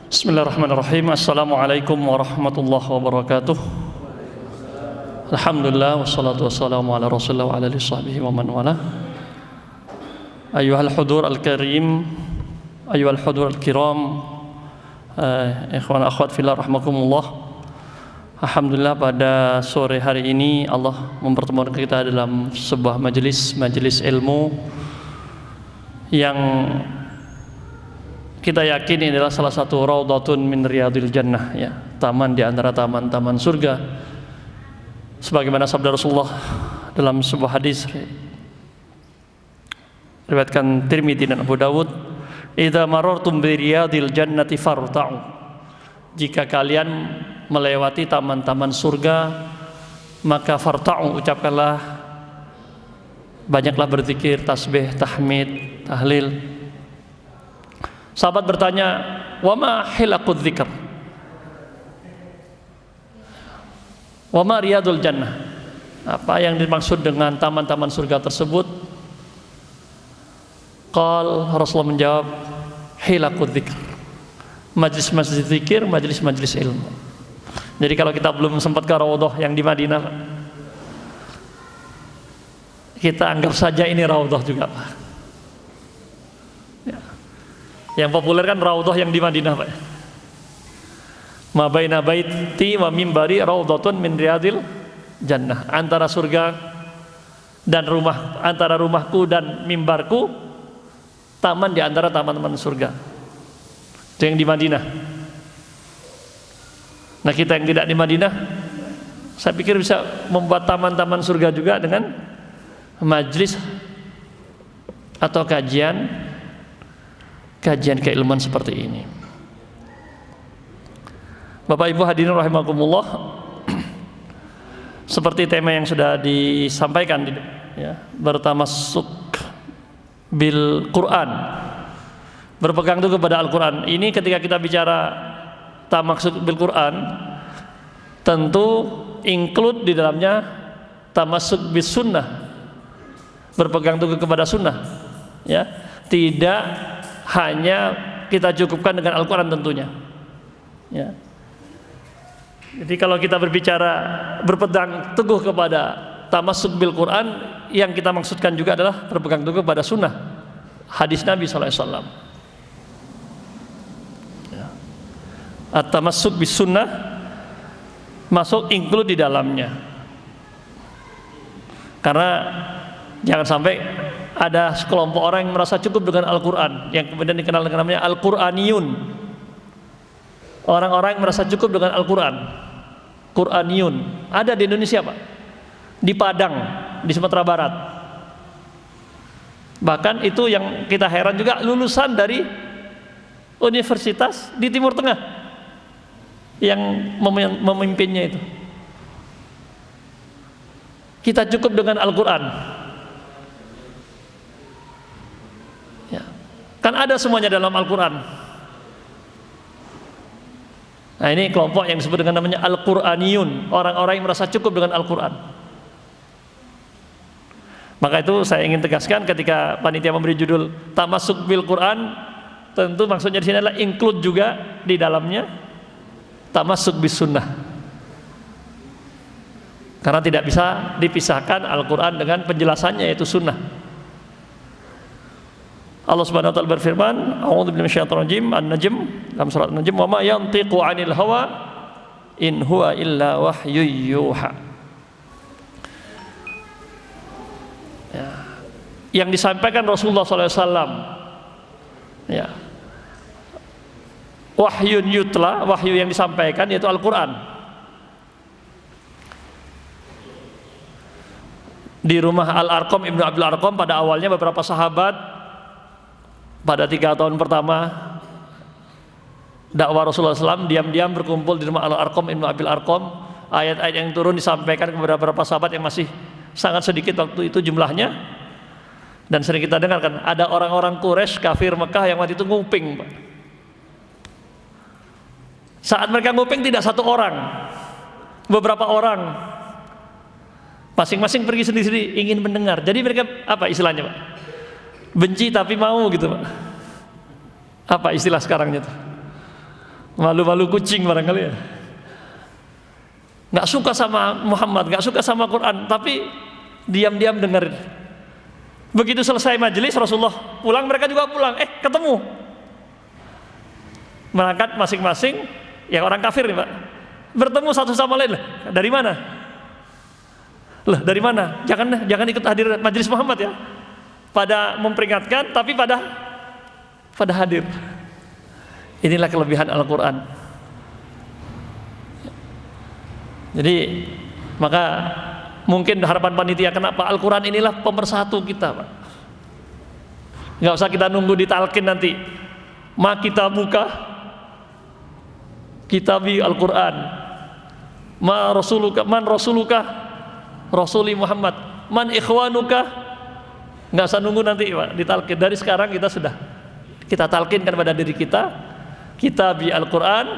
Bismillahirrahmanirrahim. Assalamualaikum warahmatullahi wabarakatuh. Alhamdulillah wassalatu wassalamu ala Rasulillah wa ala alihi sahbihi wa man wala. Ayyuhal hudur al-karim, ayyuhal hudur al-kiram, ikhwan akhwat fillah rahimakumullah. Alhamdulillah pada sore hari ini Allah mempertemukan kita dalam sebuah majelis ilmu yang kita yakin ini adalah salah satu raudhatun min riyadil jannah, ya, taman di antara taman-taman surga. Sebagaimana sabda Rasulullah dalam sebuah hadis riwayatkan Tirmidzi dan Abu Dawud, "Idza marartum bi riyadil jannati farta'u." Jika kalian melewati taman-taman surga, maka farta'u, ucapkanlah, banyaklah berzikir, tasbih, tahmid, tahlil. Sahabat bertanya, "Wa ma hilaqudz dzikr? Wa ma riyadul jannah?" Apa yang dimaksud dengan taman-taman surga tersebut? Rasulullah menjawab, "Hilaqudz dzikr." Majlis-majlis zikir, majlis-majlis ilmu. Jadi kalau kita belum sempat ke raudhah yang di Madinah, kita anggap saja ini raudhah juga, Pak. Yang populer kan raudhah yang di Madinah, Pak. Ma baina baiti wa mimbari raudhatun min riyadil jannah. Antara surga dan rumah, antara rumahku dan mimbarku, taman di antara taman-taman surga. Itu yang di Madinah. Nah, kita yang tidak di Madinah, saya pikir bisa membuat taman-taman surga juga dengan majlis atau kajian keilmuan seperti ini. Bapak Ibu hadirin rahimakumullah, seperti tema yang sudah disampaikan, ya, bertamassuk bil Quran, berpegang teguh kepada Al-Quran. Ini ketika kita bicara tamassuk bil Quran, tentu include di dalamnya tamassuk bis sunnah, berpegang teguh kepada sunnah, ya, tidak hanya kita cukupkan dengan Al-Quran tentunya, ya. Jadi kalau kita berbicara berpegang teguh kepada tamassuk bil Quran, yang kita maksudkan juga adalah berpegang teguh kepada sunnah, hadis Nabi SAW. Ya. At-tamassuk bis sunnah masuk include di dalamnya, karena jangan sampai ada sekelompok orang yang merasa cukup dengan Al-Quran, yang kemudian dikenal dengan namanya Al-Quraniyun. Orang-orang yang merasa cukup dengan Al-Quran, Quraniyun, ada di Indonesia, Pak, di Padang, di Sumatera Barat. Bahkan itu yang kita heran juga, lulusan dari universitas di Timur Tengah yang memimpinnya itu. Kita cukup dengan Al-Quran. Kan ada semuanya dalam Al-Quran. Nah, ini kelompok yang disebut dengan namanya Al-Quraniyun, orang-orang yang merasa cukup dengan Al-Quran. Maka itu saya ingin tegaskan ketika panitia memberi judul Tamassuk bil Quran, tentu maksudnya di sini adalah include juga di dalamnya Tamassuk bis Sunnah. Karena tidak bisa dipisahkan Al-Quran dengan penjelasannya, yaitu Sunnah. Allah Subhanahu wa taala berfirman, "A'udzubillahi minasyaitonir rajim," An-Najm, dalam surat An-Najm, "Wa ma yantiqu 'anil hawa in huwa illa wahyu yuha." Ya. Yang disampaikan Rasulullah SAW, ya, wahyun yutla, wahyu yang disampaikan, yaitu Al-Quran. Di rumah Al-Arqam, Ibnu Abdul Arqam, pada awalnya beberapa sahabat pada 3 tahun pertama dakwah Rasulullah SAW, diam-diam berkumpul di rumah Al-Arqam, Ibnu Abil Arqam. Ayat-ayat yang turun disampaikan kepada beberapa sahabat yang masih sangat sedikit waktu itu jumlahnya. Dan sering kita dengarkan, ada orang-orang Quraisy kafir Mekah yang waktu itu nguping, Pak. Saat mereka nguping tidak satu orang, beberapa orang, masing-masing pergi sendiri-sendiri ingin mendengar. Jadi mereka apa istilahnya, Pak? Benci tapi mau gitu, Pak. Apa istilah sekarangnya tuh? Malu-malu kucing barangkali ya. Nggak suka sama Muhammad, nggak suka sama Quran, tapi diam-diam dengerin. Begitu selesai majelis Rasulullah pulang, mereka juga pulang. Ketemu. Berangkat masing-masing, yang orang kafir nih Pak. Bertemu satu sama lain. Dari mana? Dari mana? Jangan ikut hadir majelis Muhammad ya. Pada memperingatkan, tapi pada hadir. Inilah kelebihan Al-Quran. Jadi maka mungkin harapan panitia, kenapa Al-Quran inilah pemersatu kita Pak. Nggak usah kita nunggu ditalkin nanti. Ma kita buka kitabi Al-Quran, ma rasuluka, man rasuluka, rasuli Muhammad, man ikhwanuka. Nggak usah nunggu nanti Pak ditalkin. Dari sekarang kita talkinkan pada diri kita, kitabi Al-Quran,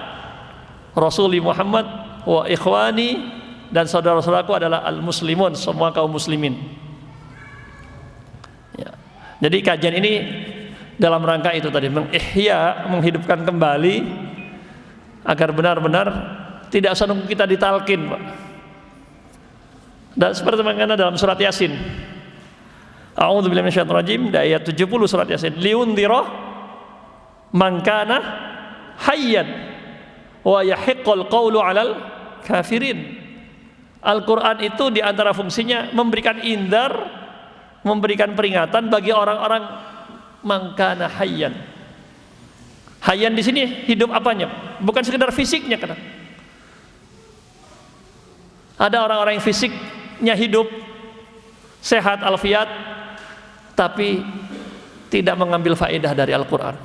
rasuli Muhammad, wa ikhwani, dan saudara-saudaraku adalah al-muslimun, semua kaum muslimin ya. Jadi kajian ini dalam rangka itu tadi, menghidupkan kembali agar benar-benar tidak usah nunggu kita ditalkin Pak. Dan seperti mana dalam surat Yasin, a'udzubillahi minasyaitonir rajim, ayat 70 surat Yasin, liundhira man kana hayyan wa yahiqqal qawlu 'alal kafirin. Al-Quran itu diantara fungsinya memberikan indar, memberikan peringatan bagi orang-orang man kana hayyan. Hayyan di sini hidup apanya? Bukan sekedar fisiknya kan. Ada orang-orang yang fisiknya hidup, sehat alfiat, tapi tidak mengambil faedah dari Al-Quran,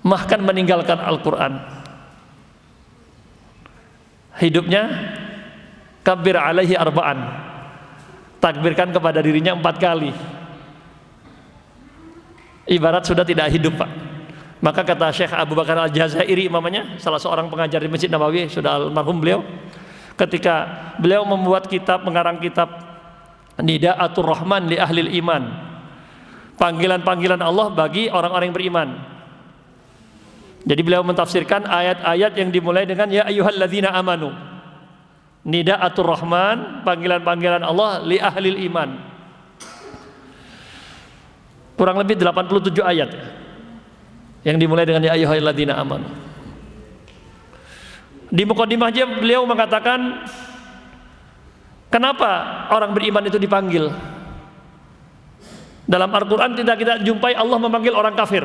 bahkan meninggalkan Al-Quran. Hidupnya kabir alaihi arba'an, takbirkan kepada dirinya 4 kali, ibarat sudah tidak hidup Pak. Maka kata Syekh Abu Bakar Al-Jazairi imamnya, salah seorang pengajar di Masjid Nabawi, sudah almarhum beliau, ketika beliau membuat kitab, mengarang kitab Nida'atur Rahman li Ahlil Iman, panggilan-panggilan Allah bagi orang-orang yang beriman. Jadi beliau mentafsirkan ayat-ayat yang dimulai dengan ya ayyuhalladzina amanu. Nida'atur Rahman, panggilan-panggilan Allah li ahlil iman. Kurang lebih 87 ayat yang dimulai dengan ya ayyuhalladzina amanu. Di mukadimah aja beliau mengatakan, kenapa orang beriman itu dipanggil? Dalam Al-Quran tidak kita jumpai Allah memanggil orang kafir.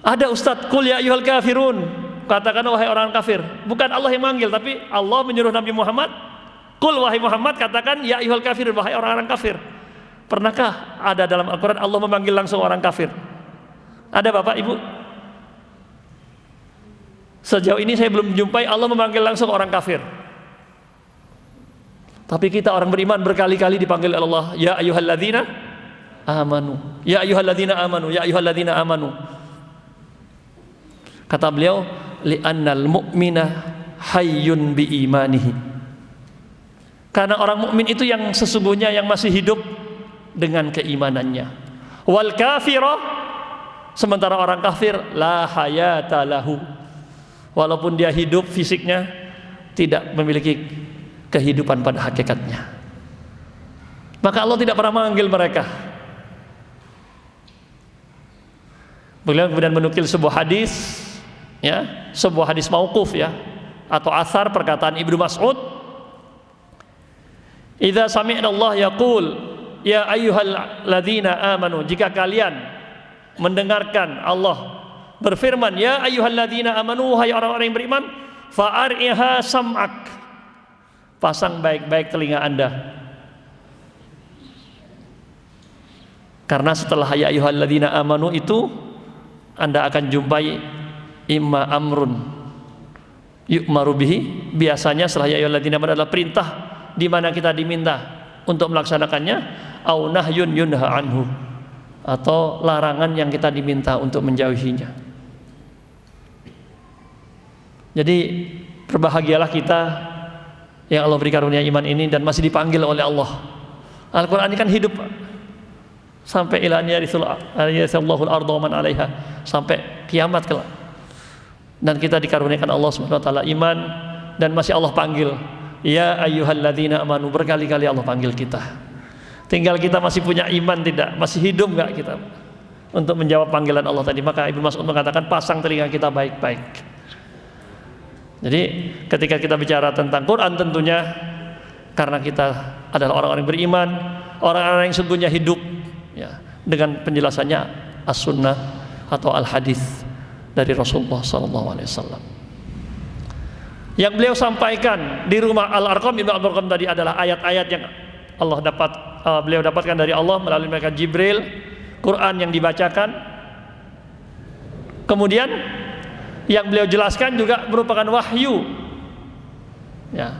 Ada Ustadz, qul ya ayyuhal kafirun, katakan wahai orang kafir. Bukan Allah yang manggil, tapi Allah menyuruh Nabi Muhammad, qul wahai Muhammad, katakan ya ayyuhal kafirun, wahai orang-orang kafir. Pernahkah ada dalam Al-Quran Allah memanggil langsung orang kafir? Ada Bapak Ibu? Sejauh ini saya belum jumpai Allah memanggil langsung orang kafir. Tapi kita orang beriman berkali-kali dipanggil Allah, ya ayyuhalladzina amanu, ya ayyuhalladzina amanu, ya ayyuhalladzina amanu. Kata beliau, li'annal mu'mina hayyun bi imanihi. Karena orang mukmin itu yang sesungguhnya yang masih hidup dengan keimanannya. Wal kafira, sementara orang kafir la hayata lahu. Walaupun dia hidup fisiknya, tidak memiliki kehidupan pada hakikatnya. Maka Allah tidak pernah memanggil mereka. Beliau kemudian menukil sebuah hadis, ya, sebuah hadis mauquf ya, atau asar perkataan Ibnu Mas'ud, idza sami'na Allah yaqul ya ayyuhalladzina amanu, jika kalian mendengarkan Allah berfirman ya ayyuhalladzina amanu, wahai orang-orang yang beriman, fa'ariha sam'ak, pasang baik-baik telinga Anda, karena setelah ya ayyuhalladzina amanu itu Anda akan jumpai imma amrun yu'maru bihi, biasanya setelah ya ayyuhalladzina amanu adalah perintah di mana kita diminta untuk melaksanakannya, au nahyun yunha anhu, atau larangan yang kita diminta untuk menjauhinya. Jadi berbahagialah kita yang Allah beri karunia iman ini dan masih dipanggil oleh Allah. Al-Quran ini kan hidup. sampai ila an yarithallahul arda wa man 'alaiha, sampai kiamat kelak. Dan kita dikaruniakan Allah Subhanahu wa taala iman, dan masih Allah panggil, ya ayyuhalladzina amanu, berkali-kali Allah panggil kita. Tinggal kita masih punya iman tidak, masih hidup enggak kita untuk menjawab panggilan Allah tadi. Maka Ibnu Mas'ud mengatakan, pasang telinga kita baik-baik. Jadi ketika kita bicara tentang Quran, tentunya karena kita adalah orang-orang yang beriman, orang-orang yang sungguhnya hidup ya, dengan penjelasannya as-sunnah atau al-hadis dari Rasulullah SAW. Yang beliau sampaikan di rumah Al-Arqam, Ibnu Al-Arqam tadi adalah ayat-ayat yang beliau dapatkan dari Allah melalui malaikat Jibril, Quran yang dibacakan. Kemudian yang beliau jelaskan juga merupakan wahyu. Ya.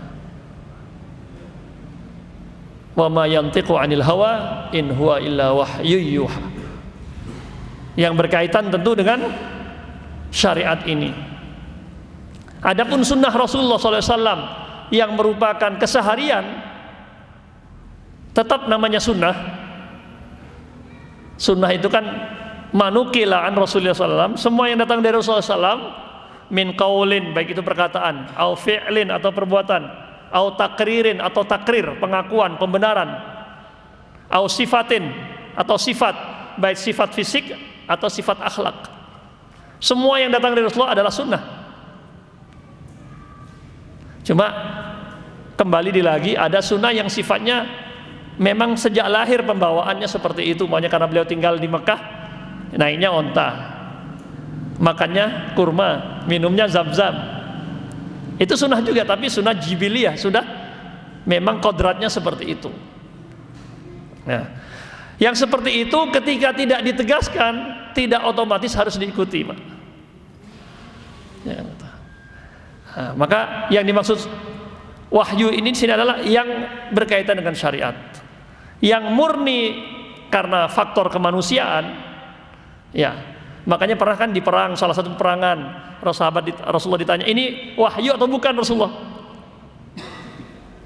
Wa ma yantiqu 'anil hawa in huwa illa wahyu yuha. Yang berkaitan tentu dengan syariat ini. Adapun sunnah Rasulullah SAW yang merupakan keseharian, tetap namanya sunnah. Sunnah itu kan manukila an Rasulullah SAW, semua yang datang dari Rasulullah SAW, min qaulin, baik itu perkataan, au fi'lin atau perbuatan, au takririn atau takrir, pengakuan, pembenaran, au sifatin atau sifat, baik sifat fisik atau sifat akhlak. Semua yang datang dari Rasulullah adalah sunnah. Cuma kembali lagi, ada sunnah yang sifatnya memang sejak lahir pembawaannya seperti itu. Makanya karena beliau tinggal di Mekah, naiknya onta, makannya kurma, minumnya zam-zam. Itu sunnah juga, tapi sunnah jibiliyah, sudah memang kodratnya seperti itu. Nah, yang seperti itu ketika tidak ditegaskan, tidak otomatis harus diikuti, Pak. Ya, nah, maka yang dimaksud wahyu ini sini adalah yang berkaitan dengan syariat, yang murni karena faktor kemanusiaan. Ya, makanya pernah kan di perang, salah satu peperangan, Rasulullah ditanya, ini wahyu atau bukan Rasulullah?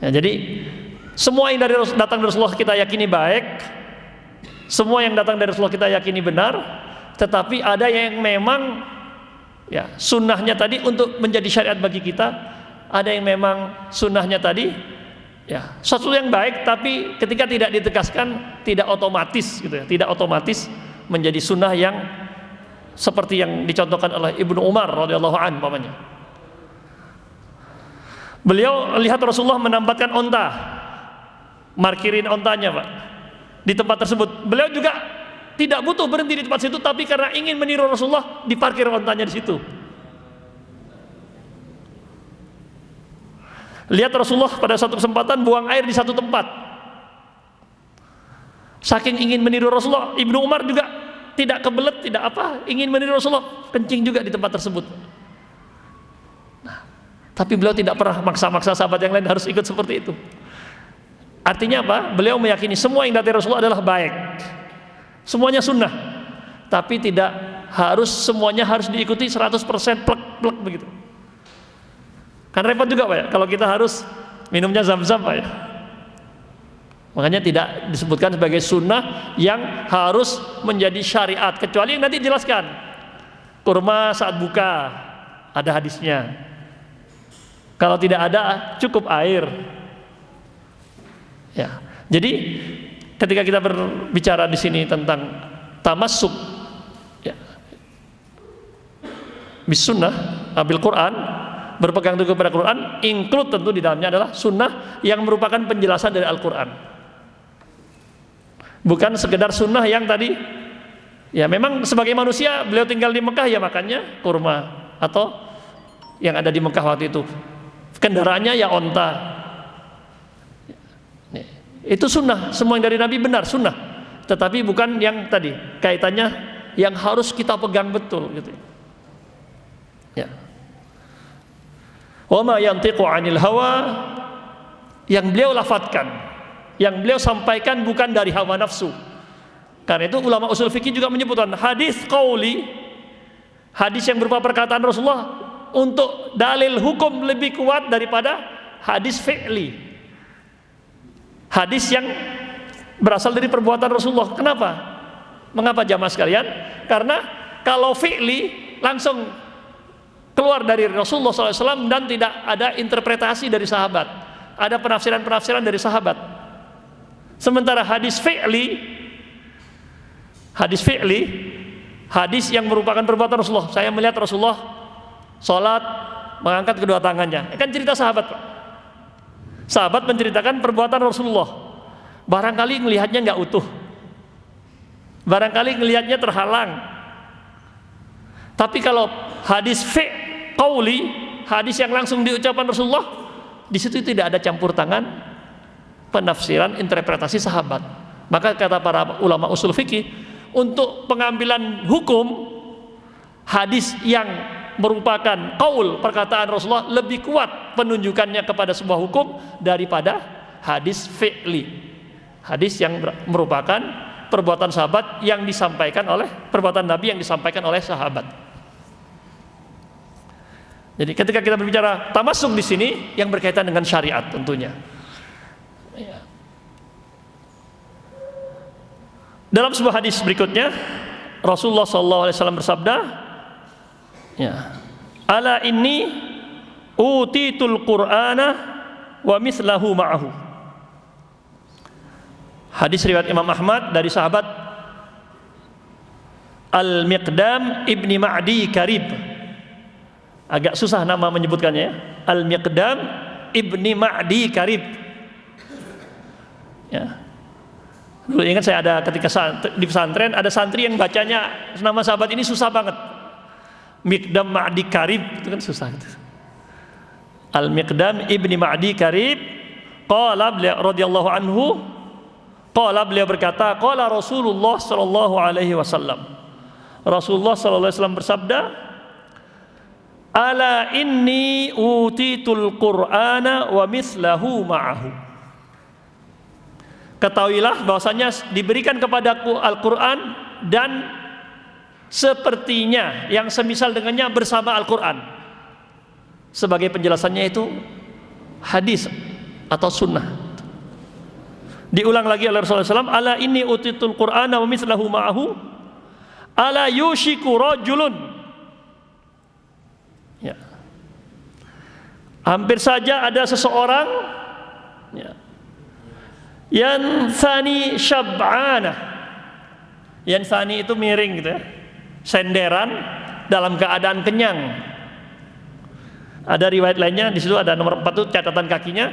Ya, jadi semua yang datang dari Rasulullah kita yakini baik, semua yang datang dari Rasulullah kita yakini benar. Tetapi ada yang memang ya sunnahnya tadi untuk menjadi syariat bagi kita, ada yang memang sunnahnya tadi ya sesuatu yang baik, tapi ketika tidak ditegaskan tidak otomatis gitu ya, tidak otomatis menjadi sunnah yang seperti yang dicontohkan oleh Ibnu Umar radhiyallahu anhu umpamanya. Beliau lihat Rasulullah menambatkan onta, markirin ontanya, Pak, di tempat tersebut. Beliau juga tidak butuh berhenti di tempat situ, tapi karena ingin meniru Rasulullah, diparkir ontanya di situ. Lihat Rasulullah pada satu kesempatan buang air di satu tempat. Saking ingin meniru Rasulullah, Ibnu Umar juga tidak kebelet, tidak apa, ingin meniru Rasulullah, kencing juga di tempat tersebut. Nah, tapi beliau tidak pernah maksa-maksa sahabat yang lain harus ikut seperti itu. Artinya apa? Beliau meyakini semua yang dari Rasulullah adalah baik, semuanya sunnah, tapi tidak harus semuanya harus diikuti 100% plek-plek begitu. Kan repot juga, Pak ya, kalau kita harus minumnya zam-zam, Pak ya. Makanya tidak disebutkan sebagai sunnah yang harus menjadi syariat, kecuali yang nanti jelaskan. Kurma saat buka, ada hadisnya. Kalau tidak ada, cukup air. Ya, jadi ketika kita berbicara di sini tentang tamassuk ya, bis sunnah, bil Quran, berpegang teguh kepada Quran, include tentu di dalamnya adalah sunnah yang merupakan penjelasan dari Al-Quran. Bukan sekedar sunnah yang tadi ya memang sebagai manusia beliau tinggal di Mekah ya makannya kurma, atau yang ada di Mekah waktu itu kendaraannya ya onta. Itu sunnah, semua yang dari Nabi benar sunnah, tetapi bukan yang tadi kaitannya yang harus kita pegang betul gitu ya. Wa ma yantiqu 'anil hawa, yang beliau lafadzkan, yang beliau sampaikan bukan dari hawa nafsu. Karena itu ulama usul fikih juga menyebutkan hadis qauli, hadis yang berupa perkataan Rasulullah, untuk dalil hukum lebih kuat daripada hadis fi'li, hadis yang berasal dari perbuatan Rasulullah. Kenapa? Mengapa jamaah sekalian? Karena kalau fi'li langsung keluar dari Rasulullah SAW dan tidak ada interpretasi dari sahabat, ada penafsiran-penafsiran dari sahabat. Sementara hadis fi'li, hadis yang merupakan perbuatan Rasulullah. Saya melihat Rasulullah sholat mengangkat kedua tangannya. Kan cerita sahabat, Pak. Sahabat menceritakan perbuatan Rasulullah. Barangkali melihatnya nggak utuh, barangkali melihatnya terhalang. Tapi kalau hadis qauli, hadis yang langsung diucapkan Rasulullah, di situ tidak ada campur tangan penafsiran interpretasi sahabat. Maka kata para ulama usul fikih, untuk pengambilan hukum, hadis yang merupakan qaul, perkataan Rasulullah, lebih kuat penunjukannya kepada sebuah hukum daripada hadis fi'li, hadis yang merupakan perbuatan sahabat yang disampaikan oleh, perbuatan Nabi yang disampaikan oleh sahabat. Jadi ketika kita berbicara tamasuk di sini yang berkaitan dengan syariat tentunya. Dalam sebuah hadis berikutnya Rasulullah SAW bersabda, ya, ala inni utitul Qur'ana wa mislahu ma'ahu. Hadis riwayat Imam Ahmad dari sahabat Al-Miqdam ibni Ma'di Karib. Agak susah nama menyebutkannya ya. Al-Miqdam ibni Ma'di Karib. Ya. Dulu ingat saya ada ketika di pesantren ada santri yang bacanya nama sahabat ini susah banget. Miqdam Ma'di Karib itu kan susah gitu. Al-Miqdam ibni Ma'di Karib qala radhiyallahu anhu, qala beliau berkata, qala Rasulullah sallallahu alaihi wasallam. Rasulullah sallallahu alaihi wasallam bersabda, ala inni utitul Qur'ana wa mislahu ma'ahu. Ketahuilah bahwasanya diberikan kepadaku Al-Qur'an dan sepertinya yang semisal dengannya bersama Al-Qur'an. Sebagai penjelasannya itu hadis atau sunnah. Diulang lagi oleh Rasulullah SAW, ala inni utitul Qur'ana wa mislahu ma'ahu ala yushiku rajulun, ya, hampir saja ada seseorang, ya, yanthani syab'ana. Yanthani itu miring gitu ya, senderan dalam keadaan kenyang. Ada riwayat lainnya di situ ada nomor 4 itu catatan kakinya.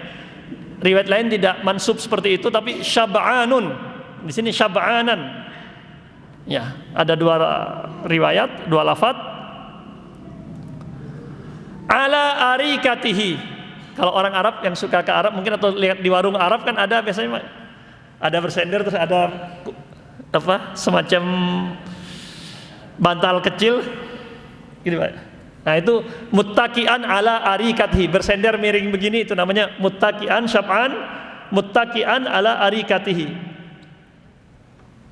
Riwayat lain tidak mansub seperti itu, tapi syab'anun. Di sini syab'anan. Ya, ada dua riwayat, dua lafaz. Ala arikatihi. Kalau orang Arab yang suka ke Arab mungkin atau lihat di warung Arab kan ada biasanya ada bersender terus ada apa semacam bantal kecil gitu Pak. Nah itu muttaqian ala arikatihi, bersender miring begini, itu namanya muttaqian syab'an, muttaqian ala arikatihi.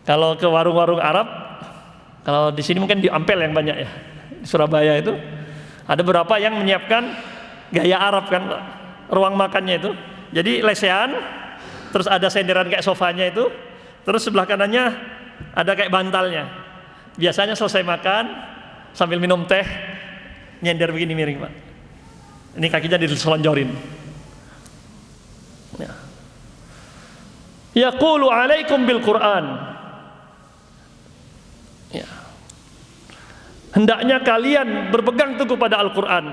Kalau ke warung-warung Arab, kalau di sini mungkin di Ampel yang banyak ya, di Surabaya itu ada beberapa yang menyiapkan gaya Arab kan, ruang makannya itu. Jadi lesehan, terus ada senderan kayak sofanya itu, terus sebelah kanannya ada kayak bantalnya. Biasanya selesai makan sambil minum teh, nyender begini miring Pak. Ini kakinya diselonjorin. Ya. Yaqulu alaikum bil Qur'an. Ya. Hendaknya kalian berpegang teguh pada Al-Qur'an.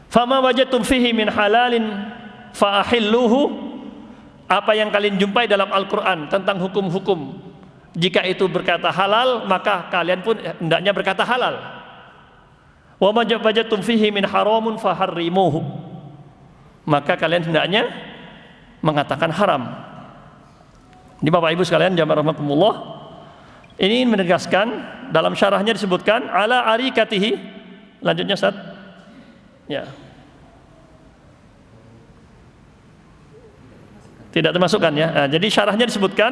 Fama wajadtum fihi min halalin fa ahilluhu. Apa yang kalian jumpai dalam Al-Qur'an tentang hukum-hukum, jika itu berkata halal, maka kalian pun hendaknya berkata halal. Wa ma wajadtum fihi min haramun faharrimuhu. Maka kalian hendaknya mengatakan haram. Di Bapak Ibu sekalian jamaah rahimakumullah, ini menegaskan dalam syarahnya disebutkan ala arikatihi. Lanjutnya Ustaz. Ya. Tidak termasukkan ya. Nah, jadi syarahnya disebutkan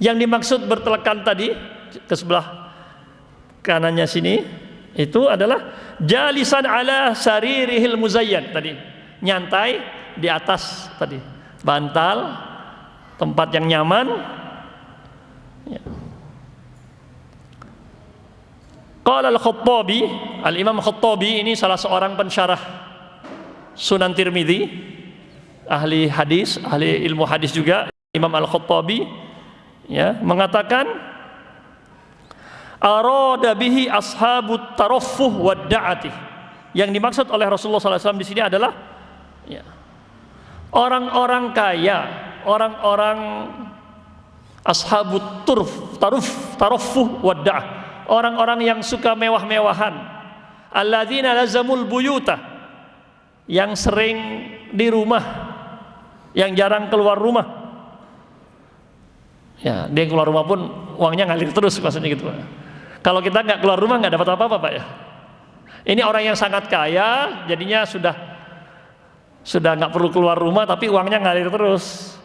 yang dimaksud bertelekan tadi ke sebelah kanannya sini itu adalah jalisan ala saririhil muzayyan, tadi nyantai di atas tadi, bantal, tempat yang nyaman. Ya. Qala al-Khattabi, Al-Imam Khattabi ini salah seorang pensyarah Sunan Tirmidzi, ahli hadis, ahli ilmu hadis juga, Imam Al-Khattabi ya, mengatakan arada bihi ashabut taraffuh wad da'ati. Yang dimaksud oleh Rasulullah SAW di sini adalah ya, orang-orang kaya, orang-orang ashabut taraffuh wad da'ah, orang-orang yang suka mewah-mewahan, alladzina lazamul buyuta, yang sering di rumah, yang jarang keluar rumah. Ya, dia keluar rumah pun uangnya ngalir terus, maksudnya gitu. Kalau kita nggak keluar rumah nggak dapat apa-apa, Pak ya. Ini orang yang sangat kaya, jadinya sudah nggak perlu keluar rumah, tapi uangnya ngalir terus.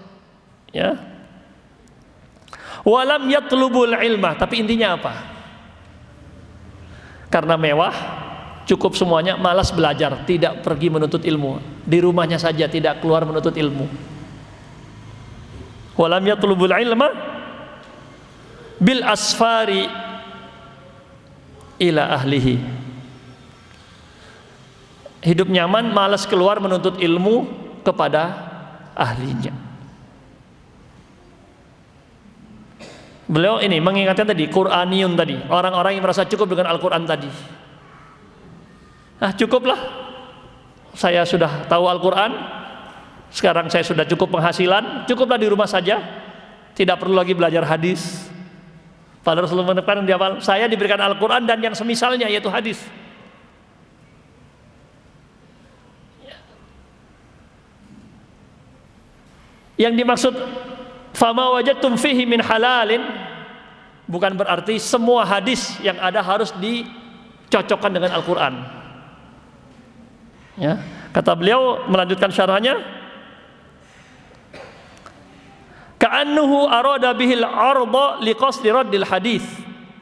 Ya. Walam yatlubul ilmah, tapi intinya apa? Karena mewah, cukup semuanya, malas belajar, tidak pergi menuntut ilmu, di rumahnya saja, tidak keluar menuntut ilmu. Walam yatlubul ilma bil asfari ila ahlihi. Hidup nyaman, malas keluar menuntut ilmu kepada ahlinya. Beliau ini mengingatkan tadi, Qur'aniyun tadi, orang-orang yang merasa cukup dengan Al-Quran tadi. Cukuplah, saya sudah tahu Al-Quran, sekarang saya sudah cukup penghasilan, cukuplah di rumah saja, tidak perlu lagi belajar hadis. Padahal Rasulullah menekankan di awal, saya diberikan Al-Quran dan yang semisalnya, yaitu hadis. Yang dimaksud fama wajadtum fihi min halalin bukan berarti semua hadis yang ada harus dicocokkan dengan Al-Quran. Ya, kata beliau melanjutkan syarahnya, ka'annahu arada bihil arda liqasdi raddil hadis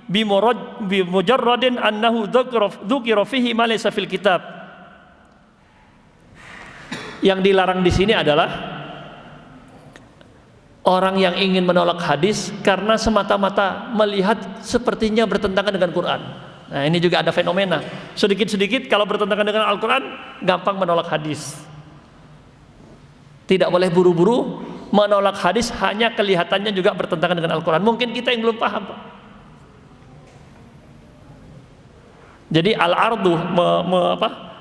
bimujarradin annahu dzukira fihi ma laysa fil kitab. Yang dilarang di sini adalah orang yang ingin menolak hadis karena semata-mata melihat sepertinya bertentangan dengan Quran. Nah, ini juga ada fenomena. Sedikit-sedikit kalau bertentangan dengan Al-Quran, gampang menolak hadis. Tidak boleh buru-buru menolak hadis hanya kelihatannya juga bertentangan dengan Al-Quran. Mungkin kita yang belum paham, Pak. Jadi al-ardu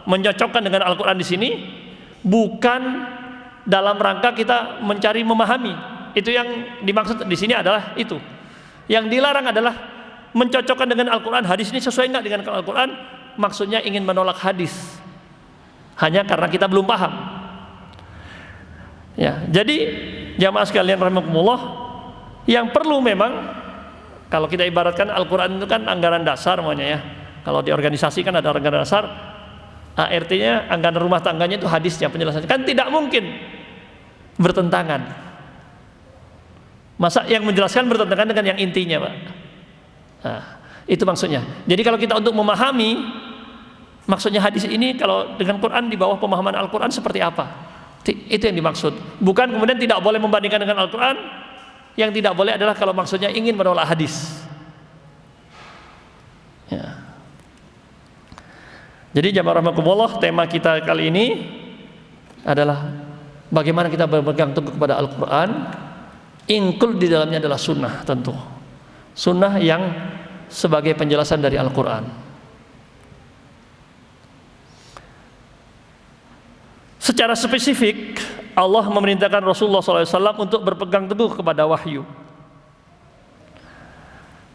menyocokkan dengan Al-Quran di sini bukan dalam rangka kita mencari memahami. Itu yang dimaksud di sini adalah itu. Yang dilarang adalah mencocokkan dengan Al-Quran. Hadis ini sesuai nggak dengan Al-Quran? Maksudnya ingin menolak hadis hanya karena kita belum paham. Ya, jadi jamaah sekalian rahimakumullah, yang perlu memang kalau kita ibaratkan Al-Quran itu kan anggaran dasar namanya ya. Kalau di organisasi kan ada anggaran dasar, ART-nya anggaran rumah tangganya itu hadisnya, penjelasannya. Kan tidak mungkin bertentangan. Masa yang menjelaskan bertentangan dengan yang intinya, Pak? Nah, itu maksudnya. Jadi kalau kita untuk memahami maksudnya hadis ini, kalau dengan Quran di bawah pemahaman Al-Quran seperti apa? Itu yang dimaksud. Bukan kemudian tidak boleh membandingkan dengan Al-Quran. Yang tidak boleh adalah kalau maksudnya ingin menolak hadis. Ya. Jadi jamaah rahimakumullah, tema kita kali ini adalah bagaimana kita berpegang teguh kepada Al-Quran. Include di dalamnya adalah sunnah, tentu sunnah yang sebagai penjelasan dari Al-Quran. Secara spesifik Allah memerintahkan Rasulullah SAW untuk berpegang teguh kepada wahyu.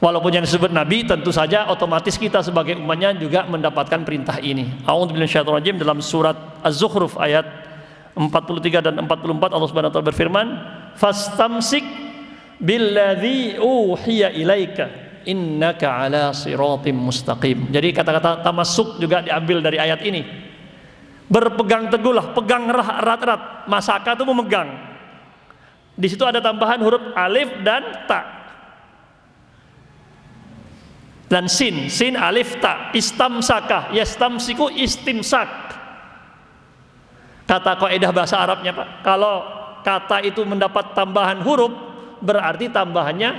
Walaupun yang disebut Nabi, tentu saja otomatis kita sebagai umatnya juga mendapatkan perintah ini. A'udzubillahi minasyaitonir rajim. Dalam surat Az-Zukhruf ayat 43 dan 44 Allah Subhanahu wa taala berfirman, fastamsik billadzi uhiya ilaika innaka ala siratim mustaqim. Jadi kata-kata tamasuk juga diambil dari ayat ini. Berpegang teguhlah, pegang erat-erat. Masaka itu memegang. Di situ ada tambahan huruf alif dan ta. Dan sin alif ta. Istamsaka, yastamsiku istimsak. Kata kaidah bahasa Arabnya, Pak, kalau kata itu mendapat tambahan huruf, berarti tambahannya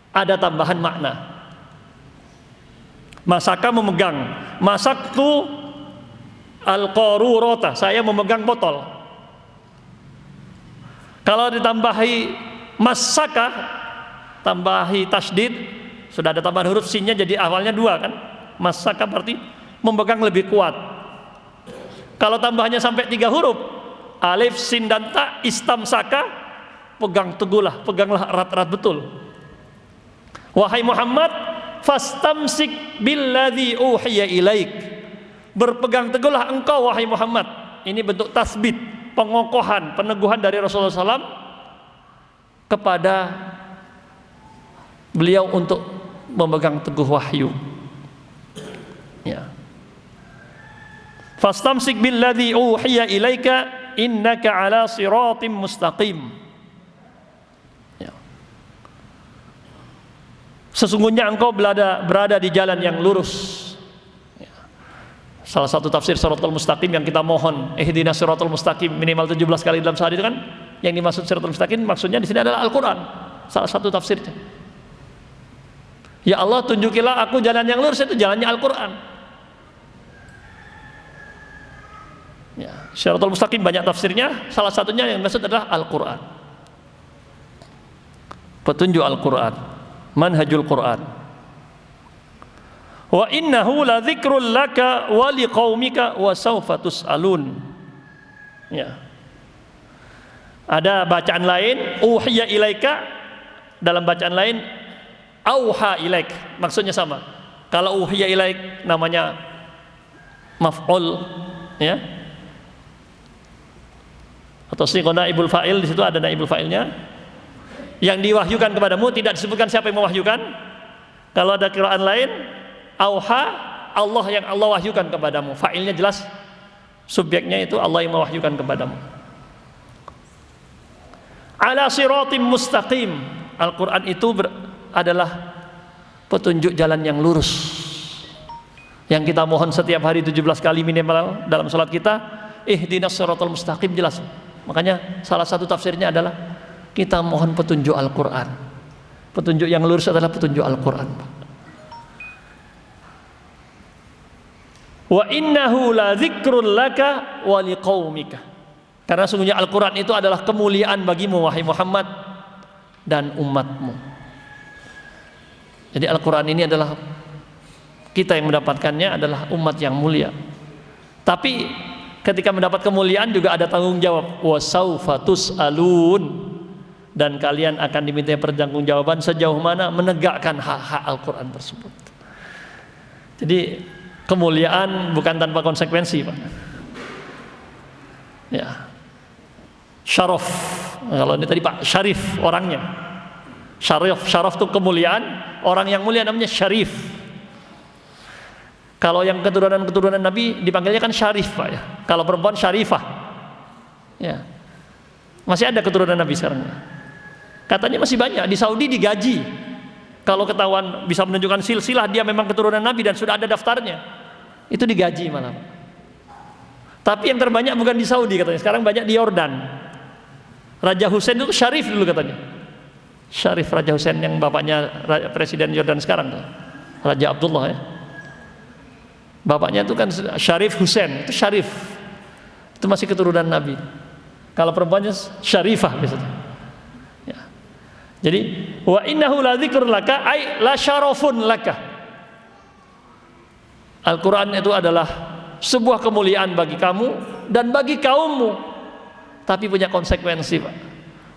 ada tambahan makna. Masaka memegang, masaktu al-qarurata, saya memegang botol. Kalau ditambahi masaka, tambahi tasdid, sudah ada tambahan huruf sinnya, jadi awalnya 2 kan. Masaka berarti memegang lebih kuat. Kalau tambahannya sampai 3 huruf, alif, sin dan ta, istamsaka, pegang teguhlah, peganglah erat-erat betul. Wahai Muhammad, fastamsik billadzi uhiya ilaik, berpegang teguhlah engkau wahai Muhammad. Ini bentuk tasbit, pengokohan, peneguhan dari Rasulullah SAW kepada beliau untuk memegang teguh wahyu. Ya. Fastamsik billadzi uhiya ilaika innaka ala siratim mustaqim. Ya. Sesungguhnya engkau berada di jalan yang lurus. Ya. Salah satu tafsir siratal mustaqim yang kita mohon, ihdinas siratal mustaqim minimal 17 kali dalam sehari itu kan, yang dimaksud siratal mustaqim maksudnya di sini adalah Al-Qur'an. Salah satu tafsirnya. Ya Allah, tunjukilah aku jalan yang lurus, itu jalannya Al-Qur'an. Ya, Syaratul Mustaqim banyak tafsirnya, salah satunya yang maksud adalah Al-Qur'an. Petunjuk Al-Qur'an, manhajul Qur'an. Wa innahu la dzikrul laka wa liqaumika wa sawfa tus'alun. Ya. Ada bacaan lain, uhiya ilaika, dalam bacaan lain auha ilaik, maksudnya sama. Kalau uhiya ilaik namanya maf'ul, ya. Atau sighah naibul fa'il, di situ ada naibul fa'ilnya. Yang diwahyukan kepadamu tidak disebutkan siapa yang mewahyukan. Kalau ada qiraan lain, auha, Allah yang Allah wahyukan kepadamu. Fa'ilnya jelas, subjeknya itu Allah yang mewahyukan kepadamu. Ala siratim mustaqim. Al-Qur'an itu adalah petunjuk jalan yang lurus, yang kita mohon setiap hari 17 kali minimal dalam salat kita. Ihdinas siratal mustaqim, jelas. Makanya salah satu tafsirnya adalah kita mohon petunjuk Al-Qur'an. Petunjuk yang lurus adalah petunjuk Al-Qur'an. Wa innahu la dzikrul laka wa liqaumika. Karena sungguhnya Al-Qur'an itu adalah kemuliaan bagimu wahai Muhammad dan umatmu. Jadi Al-Quran ini adalah, kita yang mendapatkannya adalah umat yang mulia. Tapi ketika mendapat kemuliaan juga ada tanggung jawab. Wa sawfa tus'alun, dan kalian akan diminta pertanggungjawaban sejauh mana menegakkan hak-hak Al-Quran tersebut. Jadi kemuliaan bukan tanpa konsekuensi, Pak. Ya. Syaraf, kalau ini tadi Pak, syarif orangnya. Syaraf itu kemuliaan, orang yang mulia namanya syarif. Kalau yang keturunan Nabi dipanggilnya kan syarif, Pak, ya. Kalau perempuan syarifah. Ya. Masih ada keturunan Nabi sekarang. Katanya masih banyak, di Saudi digaji. Kalau ketahuan bisa menunjukkan silsilah dia memang keturunan Nabi dan sudah ada daftarnya, itu digaji malah. Tapi yang terbanyak bukan di Saudi katanya, sekarang banyak di Yordan. Raja Hussein itu syarif dulu katanya. Syarif Raja Hussein yang bapaknya presiden Yordan sekarang, Raja Abdullah, ya. Bapaknya itu kan Syarif Hussein, itu syarif. Itu masih keturunan Nabi. Kalau perempuannya syarifah biasanya. Ya. Jadi wa innahu la dzikrun laka ay la syarafun laka. Al-Qur'an itu adalah sebuah kemuliaan bagi kamu dan bagi kaummu. Tapi punya konsekuensi, Pak.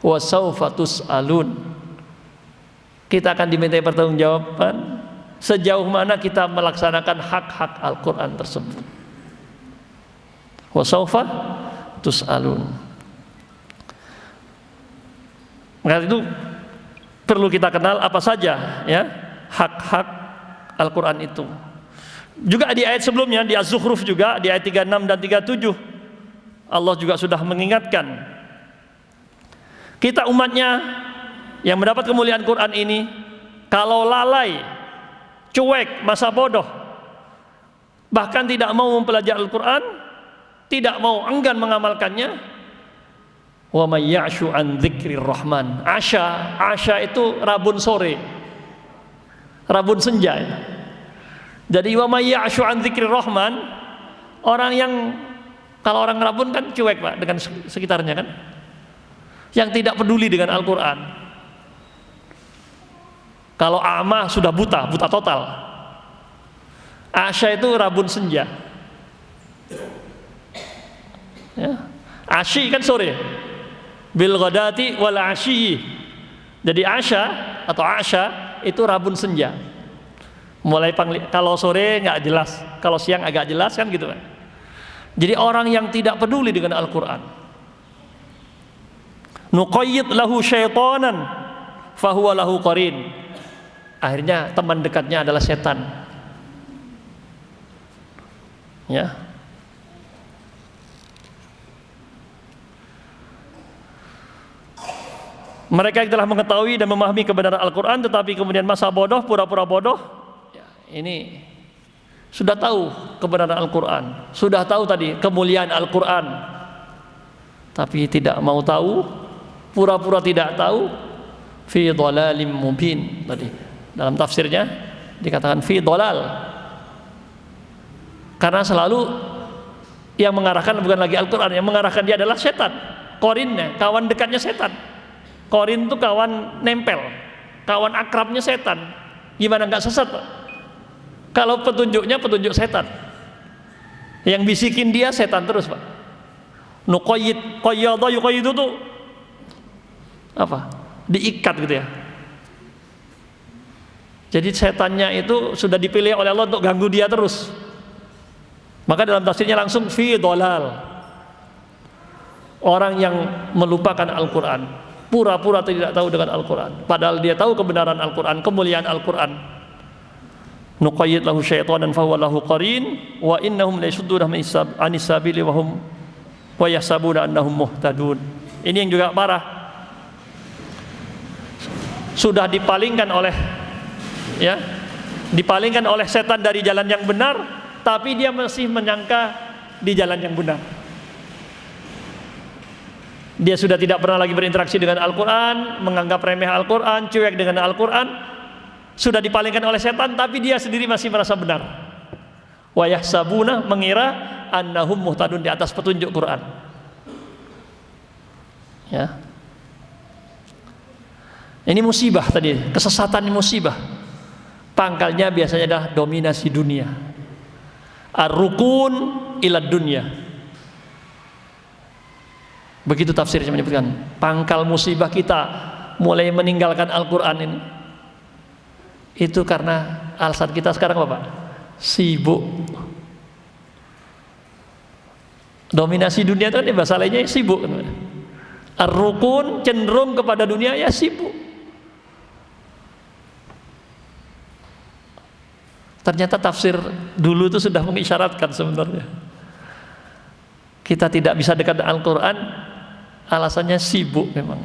Wa sawfa tus'alun. Kita akan dimintai pertanggungjawaban sejauh mana kita melaksanakan hak-hak Al-Qur'an tersebut. Wa sawfa tus'alun. Maka itu perlu kita kenal apa saja, ya, hak-hak Al-Qur'an itu. Juga di ayat sebelumnya, di Az-Zukhruf juga, di ayat 36 dan 37, Allah juga sudah mengingatkan kita umatnya yang mendapat kemuliaan Quran ini, kalau lalai, cuek, masa bodoh, bahkan tidak mau mempelajari Al-Quran, tidak mau, enggan mengamalkannya, wa may ya'shu an dzikrir rahman. Asya itu rabun sore, rabun senja ya. Jadi wa may ya'shu an dzikrir rahman, orang yang, kalau orang rabun kan cuek Pak dengan sekitarnya kan, yang tidak peduli dengan Al-Quran. Kalau a'ma sudah buta total. Asya itu rabun senja ya. Asyi kan sore, bil ghadati wal asyi. Jadi asya atau asya itu rabun senja. Mulai kalau sore nggak jelas, kalau siang agak jelas kan gitu kan. Jadi orang yang tidak peduli dengan Al-Quran, nuqayyid lahu syaitanan fahuwa lahu qarin. Akhirnya teman dekatnya adalah setan ya. Mereka yang telah mengetahui dan memahami kebenaran Al-Quran tetapi kemudian masa bodoh, pura-pura bodoh ya, ini sudah tahu kebenaran Al-Quran, sudah tahu tadi kemuliaan Al-Quran, tapi tidak mau tahu, pura-pura tidak tahu. Fi dhalalim mubin, tadi dalam tafsirnya dikatakan fi dhalal, karena selalu yang mengarahkan bukan lagi Al-Quran, yang mengarahkan dia adalah setan, korinnya, kawan dekatnya setan. Korin itu kawan nempel, kawan akrabnya setan. Gimana nggak sesat Pak? Kalau petunjuknya petunjuk setan, yang bisikin dia setan terus Pak. Nuqayyid, qayyada yuqayyidu itu apa? Diikat gitu ya. Jadi setannya itu sudah dipilih oleh Allah untuk ganggu dia terus. Maka dalam tafsirnya langsung fi dhalal, orang yang melupakan Al-Quran, pura-pura tidak tahu dengan Al-Quran, padahal dia tahu kebenaran Al-Quran, kemuliaan Al-Quran. Nuqayyid lahu syaitanan fahuwa lahu qarin wa innahum la yasudduna anis sabili wa hum wa yahsabuna annahum muhtadun. Ini yang juga parah, sudah dipalingkan oleh ya, dipalingkan oleh setan dari jalan yang benar, tapi dia masih menyangka di jalan yang benar. Dia sudah tidak pernah lagi berinteraksi dengan Al-Quran, menganggap remeh Al-Quran, cuek dengan Al-Quran, sudah dipalingkan oleh setan, tapi dia sendiri masih merasa benar. Wa yahsabuna, mengira annahum muhtadun, di atas petunjuk Quran ya. Ini musibah tadi, kesesatan ini musibah. Pangkalnya biasanya adalah dominasi dunia, ar-rukun ila dunya. Begitu tafsirnya menyebutkan, pangkal musibah kita mulai meninggalkan Al-Quran ini, itu karena alasan kita sekarang apa Pak? Sibuk. Dominasi dunia itu kan bahasa lainnya sibuk. Ar-rukun cenderung kepada dunia ya sibuk. Ternyata tafsir dulu itu sudah mengisyaratkan sebenarnya kita tidak bisa dekat dengan Al-Quran, alasannya sibuk memang.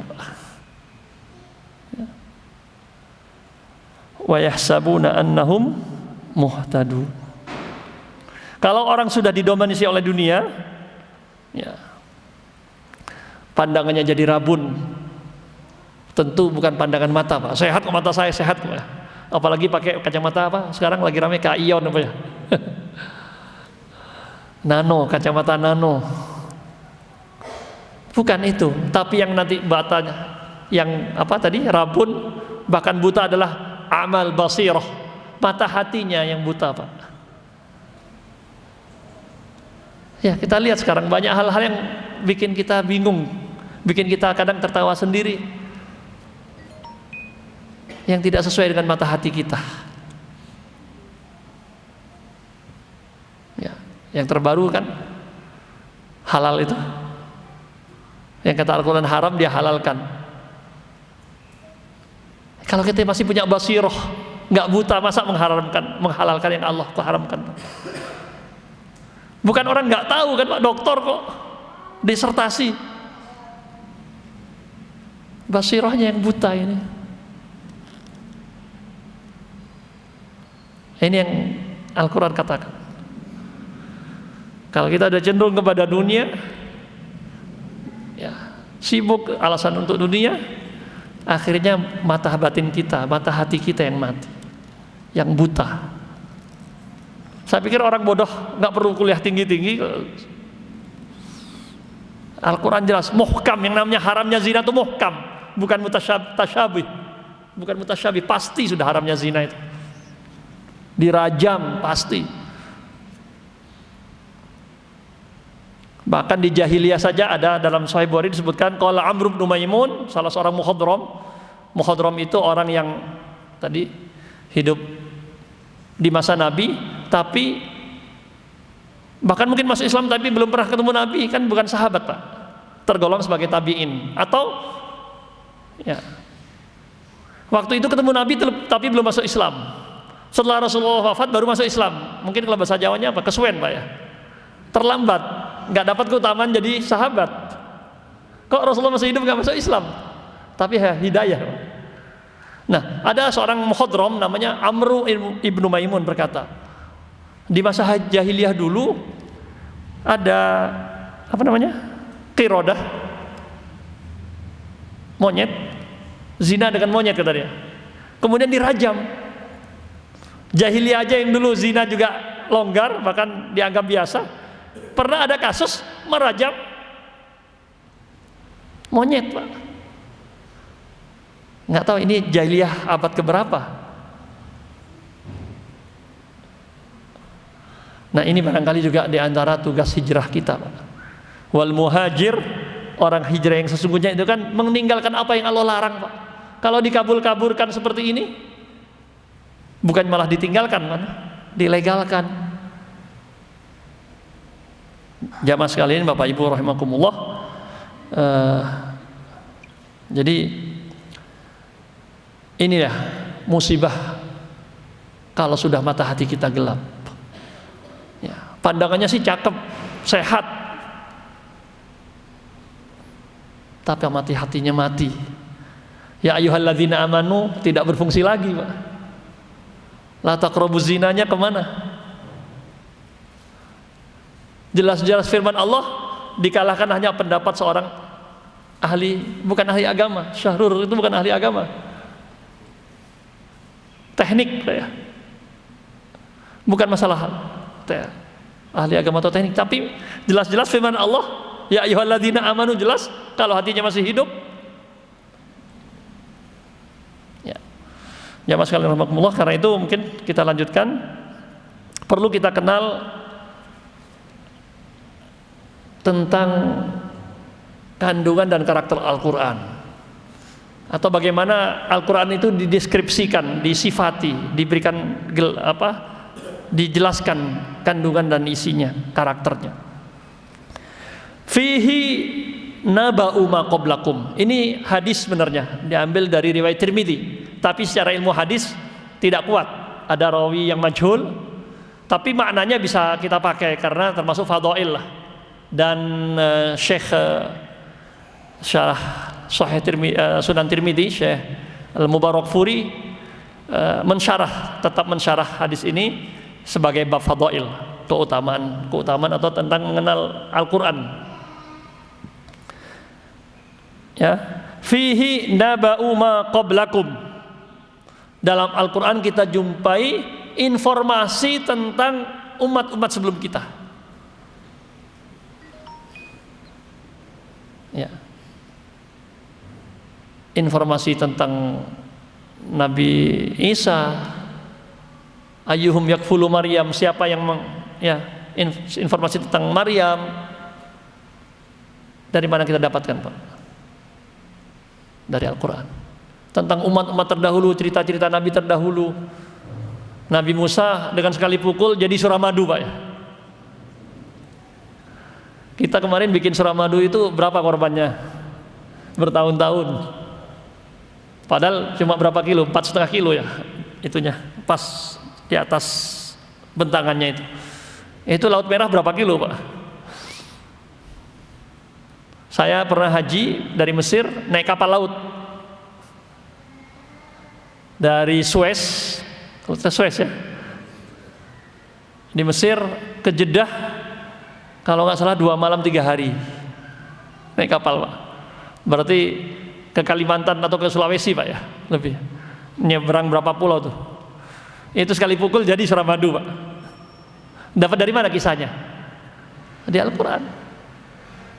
Wa yahsabuna annahum muhtadun. Kalau orang sudah didominasi oleh dunia ya, pandangannya jadi rabun. Tentu bukan pandangan mata Pak. Sehat kok mata saya, sehat kok. Apalagi pakai kacamata apa? Sekarang lagi ramai Ion apa ya? Nano, kacamata nano. Bukan itu, tapi yang nanti batanya, yang apa tadi, rabun, bahkan buta adalah amal basirah, mata hatinya yang buta Pak. Ya kita lihat sekarang banyak hal-hal yang bikin kita bingung, bikin kita kadang tertawa sendiri, yang tidak sesuai dengan mata hati kita. Ya, yang terbaru kan halal itu, yang kata Al-Quran haram dia halalkan. Kalau kita masih punya basirah, nggak buta, masa menghalalkan yang Allah haramkan? Bukan orang nggak tahu kan Pak, doktor kok disertasi, basirahnya yang buta ini. Ini yang Al-Quran katakan. Kalau kita ada cenderung kepada dunia, ya, sibuk alasan untuk dunia, akhirnya mata batin kita, mata hati kita yang mati, yang buta. Saya pikir orang bodoh nggak perlu kuliah tinggi-tinggi. Al-Quran jelas, muhkam, yang namanya haramnya zina itu muhkam, bukan mutasyabih, bukan mutasyabih, pasti sudah haramnya zina itu, dirajam pasti. Bahkan di jahiliyah saja ada dalam Sahih Bukhari disebutkan, qala Amr bin Maimun, salah seorang mukhadram itu orang yang tadi hidup di masa Nabi, tapi bahkan mungkin masuk Islam tapi belum pernah ketemu Nabi, kan bukan sahabat Pak, tergolong sebagai tabi'in. Atau ya, waktu itu ketemu Nabi tapi belum masuk Islam, setelah Rasulullah wafat baru masuk Islam. Mungkin kalau bahasa Jawanya apa, kesuwen Pak ya, terlambat, nggak dapat keutamaan jadi sahabat. Kok Rasulullah masih hidup nggak masuk Islam, tapi ya, hidayah. Nah, ada seorang mukhadram namanya Amr ibnu Maimun berkata, di masa jahiliyah dulu ada apa namanya, qirodah, monyet, zina dengan monyet kata dia, kemudian dirajam. Jahiliyah aja yang dulu zina juga longgar, bahkan dianggap biasa, pernah ada kasus merajam monyet Pak. Nggak tahu ini jahiliyah abad keberapa. Nah, ini barangkali juga di antara tugas hijrah kita, Pak. Wal muhajir, orang hijrah yang sesungguhnya itu kan meninggalkan apa yang Allah larang, Pak. Kalau dikabul-kabulkan seperti ini, bukan malah ditinggalkan, mana? Dilegalkan. Jamaah sekalian, Bapak Ibu rahimakumullah. Jadi inilah musibah kalau sudah mata hati kita gelap. Ya, pandangannya sih cakep, sehat, tapi hatinya mati. Ya ayyuhalladzina amanu tidak berfungsi lagi, Pak. La taqrabuz zinanya kemana? Jelas-jelas firman Allah dikalahkan hanya pendapat seorang ahli, bukan ahli agama. Syahrur itu bukan ahli agama, teknik ya. Bukan masalah ahli agama atau teknik, tapi jelas-jelas firman Allah, ya ayyuhalladzina amanu, jelas kalau hatinya masih hidup. Ya. Jamaah sekalian rahimakumullah, karena itu mungkin kita lanjutkan, perlu kita kenal tentang kandungan dan karakter Al-Quran, atau bagaimana Al-Quran itu dideskripsikan, disifati, diberikan dijelaskan kandungan dan isinya, karakternya. Fihi naba'u ma qablakum. Ini hadis sebenarnya diambil dari riwayat Tirmidzi, tapi secara ilmu hadis tidak kuat. Ada rawi yang majhul, tapi maknanya bisa kita pakai karena termasuk fadhail lah. Dan Syekh Syarah Sahih Sunan Tirmidzi, Syekh Al-Mubarakfuri tetap mensyarah hadis ini sebagai bab fadhail, keutamaan atau tentang mengenal Al-Quran. Ya, fihi naba'u ma qablakum. Dalam Al-Quran kita jumpai informasi tentang umat-umat sebelum kita. Ya. Informasi tentang Nabi Isa, ayyuhum yakfulu Maryam, siapa yang informasi tentang Maryam. Dari mana kita dapatkan, Pak? Dari Al-Quran. Tentang umat-umat terdahulu, cerita-cerita Nabi terdahulu. Nabi Musa dengan sekali pukul jadi suramadu, Pak ya. Kita kemarin bikin suramadu itu berapa korbannya? Bertahun-tahun. Padahal cuma berapa kilo? 4,5 kilo ya itunya, pas di atas bentangannya itu. Itu Laut Merah berapa kilo, Pak? Saya pernah haji dari Mesir naik kapal laut dari Suez, kalau kita Suez ya, di Mesir ke Jeddah, Kalau nggak salah 2 malam 3 hari naik kapal Pak. Berarti ke Kalimantan atau ke Sulawesi Pak ya, lebih. Nyebrang berapa pulau tuh. Itu sekali pukul jadi Suramadu Pak. Dapat dari mana kisahnya? Di Al-Quran.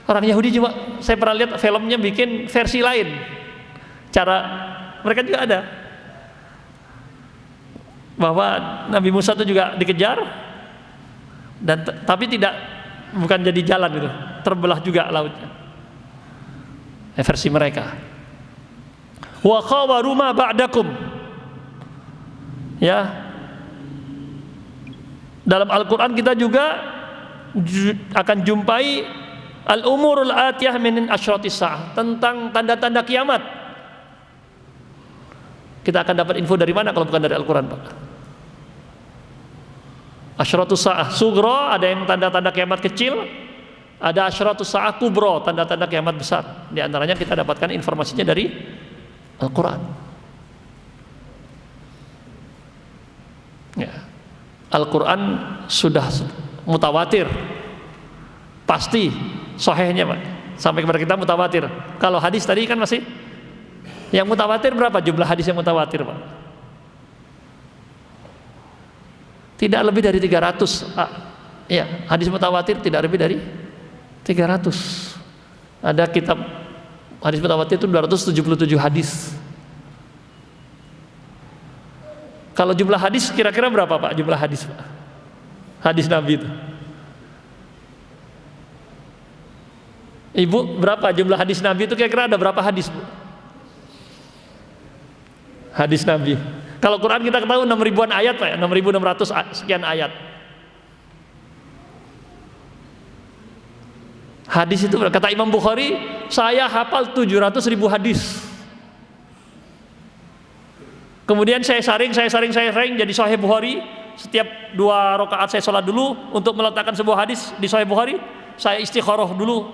Orang Yahudi juga, saya pernah lihat filmnya bikin versi lain. Cara mereka juga ada. Bahwa Nabi Musa itu juga dikejar dan tapi bukan jadi jalan gitu, terbelah juga lautnya. Versi mereka. Wa khawaru ma ba'dakum. Ya. Dalam Al-Qur'an kita juga akan jumpai al-umurul atiyah min asyratis sa'ah, tentang tanda-tanda kiamat. Kita akan dapat info dari mana kalau bukan dari Al-Qur'an, Pak? Asyratus sa'ah sugro, ada yang tanda-tanda kiamat kecil, ada asyratus sa'ah kubro, tanda-tanda kiamat besar. Di antaranya kita dapatkan informasinya dari Al-Quran. Ya. Al-Quran sudah mutawatir, pasti sahihnya Pak, sampai kepada kita mutawatir. Kalau hadis tadi kan masih, yang mutawatir berapa jumlah hadis yang mutawatir Pak? Tidak lebih dari 300. Ya, hadis mutawatir tidak lebih dari 300. Ada kitab hadis mutawatir itu 277 hadis. Kalau jumlah hadis kira-kira berapa Pak? Jumlah hadis Pak? Hadis Nabi itu. Ibu, berapa jumlah hadis Nabi itu, kira-kira ada berapa hadis Bu? Hadis Nabi. Kalau Quran kita ketahui 6 ribuan ayat Pak ya, 6.600 sekian ayat. Hadis itu kata Imam Bukhari, saya hafal 700.000 hadis. Kemudian saya saring jadi Sahih Bukhari. Setiap 2 rakaat saya sholat dulu untuk meletakkan sebuah hadis di Sahih Bukhari. Saya istikharah dulu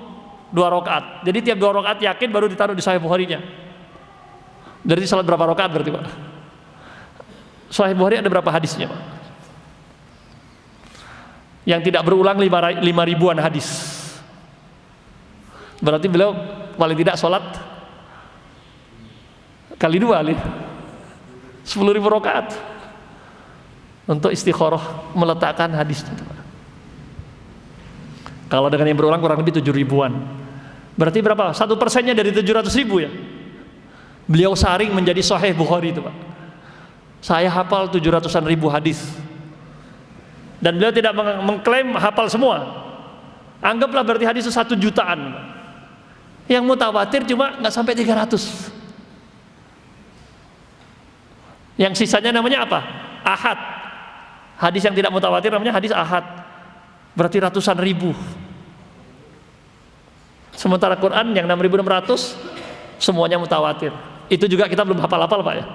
2 rakaat. Jadi tiap 2 rakaat yakin baru ditaruh di Sahih Bukharinya. Dari sholat berapa rakaat berarti Pak? Sahih Bukhari ada berapa hadisnya Pak? Yang tidak berulang 5 ribuan hadis. Berarti beliau paling tidak sholat kali 2 10.000 rakaat untuk istikharah meletakkan hadis itu. Kalau dengan yang berulang kurang lebih 7 ribuan. Berarti berapa? 1%-nya dari 700.000 ya. Beliau saring menjadi Sahih Bukhari itu Pak. Saya hafal 700-an ribu hadis. Dan beliau tidak mengklaim hafal semua. Anggaplah berarti hadis itu 1 jutaan. Yang mutawatir cuma nggak sampai 300. Yang sisanya namanya apa? Ahad. Hadis yang tidak mutawatir namanya hadis ahad. Berarti ratusan ribu. Sementara Quran yang 6.600 semuanya mutawatir. Itu juga kita belum hafal-hafal Pak ya.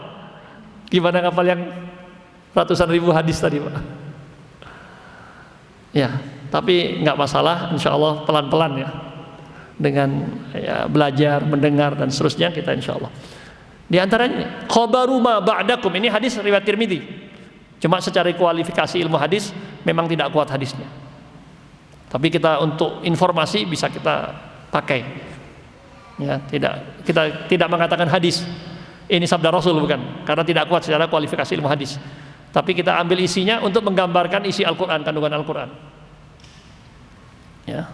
Gimana hafal yang ratusan ribu hadis tadi Pak? Ya, tapi nggak masalah, insya Allah pelan-pelan ya. Dengan ya, belajar, mendengar dan seterusnya kita insya Allah. Di antaranya khabaru ma ba'dakum, ini hadis riwayat Tirmidzi. Cuma secara kualifikasi ilmu hadis memang tidak kuat hadisnya. Tapi kita untuk informasi bisa kita pakai. Ya, kita tidak mengatakan hadis ini sabda Rasul bukan, karena tidak kuat secara kualifikasi ilmu hadis. Tapi kita ambil isinya untuk menggambarkan isi Al-Qur'an, kandungan Al-Qur'an. Ya.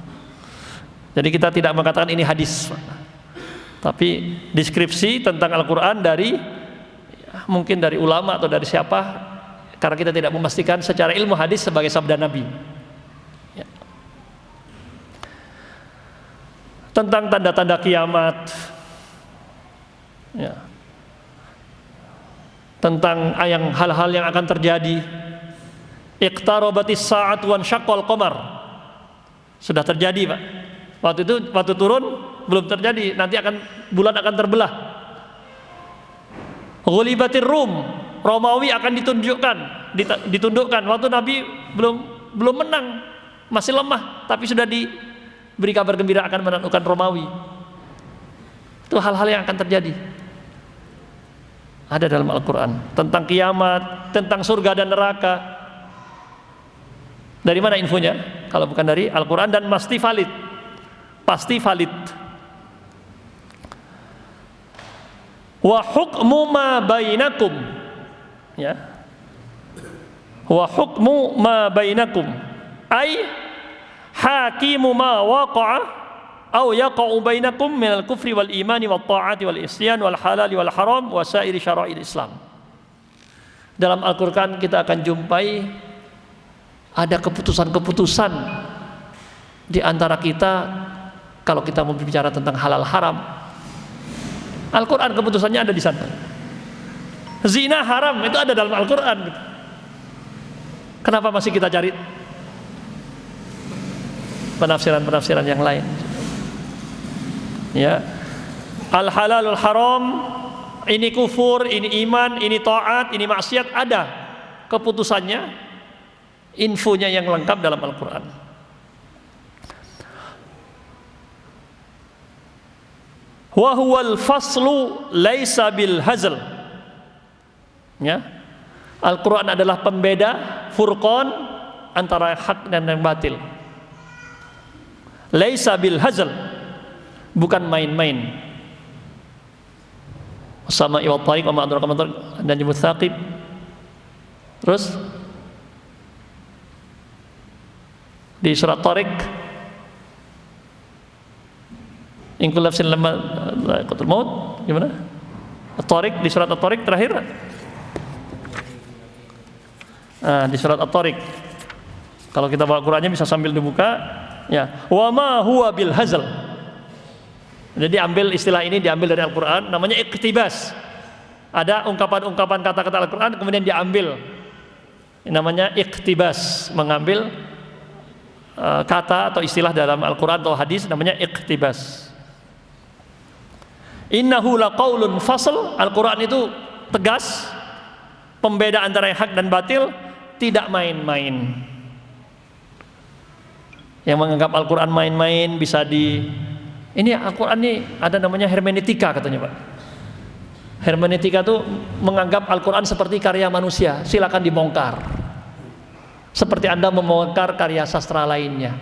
Jadi kita tidak mengatakan ini hadis. Tapi deskripsi tentang Al-Quran dari mungkin dari ulama atau dari siapa, karena kita tidak memastikan secara ilmu hadis sebagai sabda Nabi ya. Tentang tanda-tanda kiamat ya. Tentang hal-hal yang akan terjadi. Iqtarabatis sa'at wan syaqqal qamar, sudah terjadi Pak. Waktu turun belum terjadi, nanti bulan akan terbelah. Ghulibatir Rum, Romawi akan ditundukkan. Waktu Nabi belum menang, masih lemah, tapi sudah diberi kabar gembira akan menaklukkan Romawi. Itu hal-hal yang akan terjadi. Ada dalam Al-Quran tentang kiamat, tentang surga dan neraka. Dari mana infonya? Kalau bukan dari Al-Quran, dan pasti valid. Pasti valid. Wa hukmu ma bainakum, ya. Wa hukmu ma bainakum, ay hakimu ma waqa'a aw yaqa'u bainakum minal kufri wal imani wat ta'ati wal isyan wal halali wal haram wa sairi syara'il Islam. Dalam Al-Quran kita akan jumpai ada keputusan-keputusan di antara kita. Kalau kita mau berbicara tentang halal haram, Al-Quran keputusannya ada di sana. Zina haram itu ada dalam Al-Quran. Kenapa masih kita cari penafsiran-penafsiran yang lain? Ya, al halalul haram, ini kufur, ini iman, ini taat, ini maksiat, ada keputusannya, infonya yang lengkap dalam Al-Quran. Wa huwal faslu laisa bil hazl, ya. Al-Quran adalah pembeda, furqan antara hak dan yang batil. Laisa bil hazl, bukan main-main. Sama iwat tariq wa ma'adur dan jumut thaqib. Terus di surat Tariq, in kullu nafsin lamma dha'iqatul maut, gimana? At-Tariq, di surat At-Tariq terakhir. Di surat At-Tariq. Kalau kita bawa Qur'annya bisa sambil dibuka, ya. Wa ma huwa bil hazl. Jadi ambil istilah ini, diambil dari Al-Quran, namanya iktibas. Ada ungkapan-ungkapan kata-kata Al-Quran kemudian diambil, namanya iktibas, mengambil kata atau istilah dalam Al-Quran atau hadis, namanya iktibas. Innahu laqaulun fasl, Al-Quran itu tegas, pembeda antara yang hak dan batil, tidak main-main. Yang menganggap Al-Quran main-main bisa ini Al-Quran ini ada namanya hermeneutika katanya Pak. Hermeneutika itu menganggap Al-Quran seperti karya manusia, silakan dibongkar. Seperti Anda membongkar karya sastra lainnya.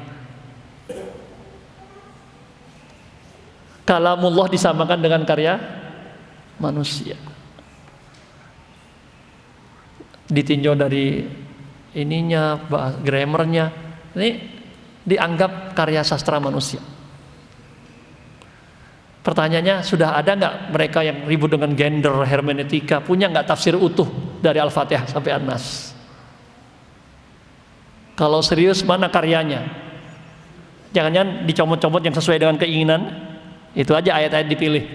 Kalamullah disamakan dengan karya manusia. Ditinjau dari ininya, grammarnya, ini dianggap karya sastra manusia. Pertanyaannya, sudah ada nggak mereka yang ribut dengan gender, hermeneutika, punya nggak tafsir utuh dari Al-Fatihah sampai An-Nas? Kalau serius, mana karyanya? Jangan-jangan dicomot-comot yang sesuai dengan keinginan, itu aja ayat-ayat dipilih.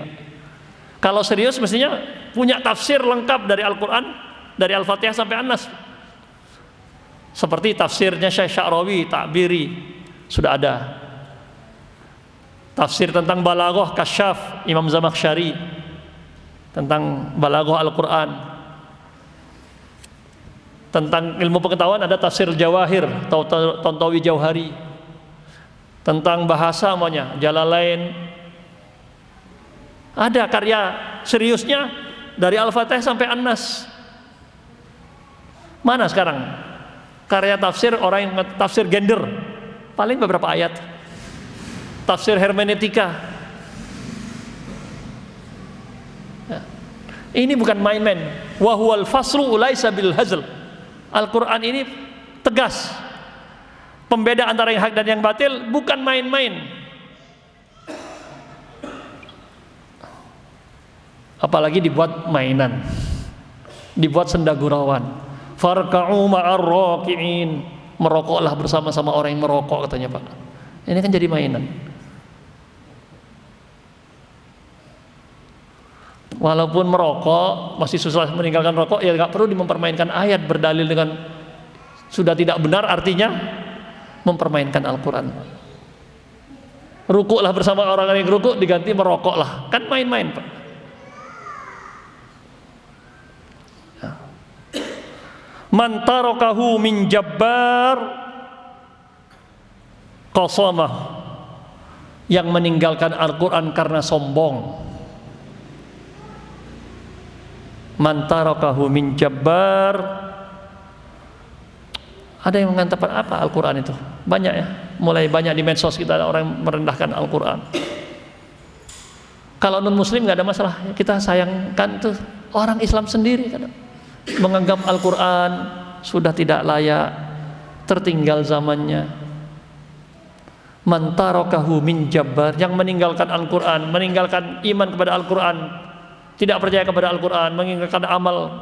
Kalau serius mestinya punya tafsir lengkap dari Al-Quran, dari Al-Fatihah sampai An-Nas. Seperti tafsirnya Syekh Sya'rawi, Ta'biri, sudah ada. Tafsir tentang balaghah Kasyaf Imam Zamakhsyari, tentang balaghah Al-Quran. Tentang ilmu pengetahuan ada tafsir Jawahir Tontowi Jauhari. Tentang bahasa maunya Jalalain. Ada karya seriusnya dari Al-Fatihah sampai An-Nas. Mana sekarang karya tafsir orang yang tafsir gender, paling beberapa ayat. Tafsir hermeneutika, ya. Ini bukan main-main. Wa huwal faslu laisa bil hazl. Al-Quran ini tegas, pembeda antara yang hak dan yang batil, bukan main-main. Apalagi dibuat mainan, dibuat sendagurawan. Farka'u ma'ar raki'in, merokoklah bersama-sama orang yang merokok katanya Pak. Ini kan jadi mainan. Walaupun merokok masih susah meninggalkan rokok, ya nggak perlu mempermainkan ayat berdalil dengan sudah tidak benar, artinya mempermainkan Al-Quran. Rukuklah bersama orang yang rukuk diganti merokoklah, kan main-main Pak. Man tarakahu min jabbar qasamah, yang meninggalkan Al-Quran karena sombong. Man tarakahu min jabbar, Ada yang mengatakan apa Al-Quran itu? Banyak ya, mulai banyak di medsos kita ada orang merendahkan Al-Quran. Kalau non muslim nggak ada masalah, kita sayangkan tuh orang Islam sendiri kan menganggap Al-Quran sudah tidak layak, tertinggal zamannya. Man tarakahu min jabbar, yang meninggalkan Al-Quran, meninggalkan iman kepada Al-Quran, tidak percaya kepada Al-Quran, meninggalkan amal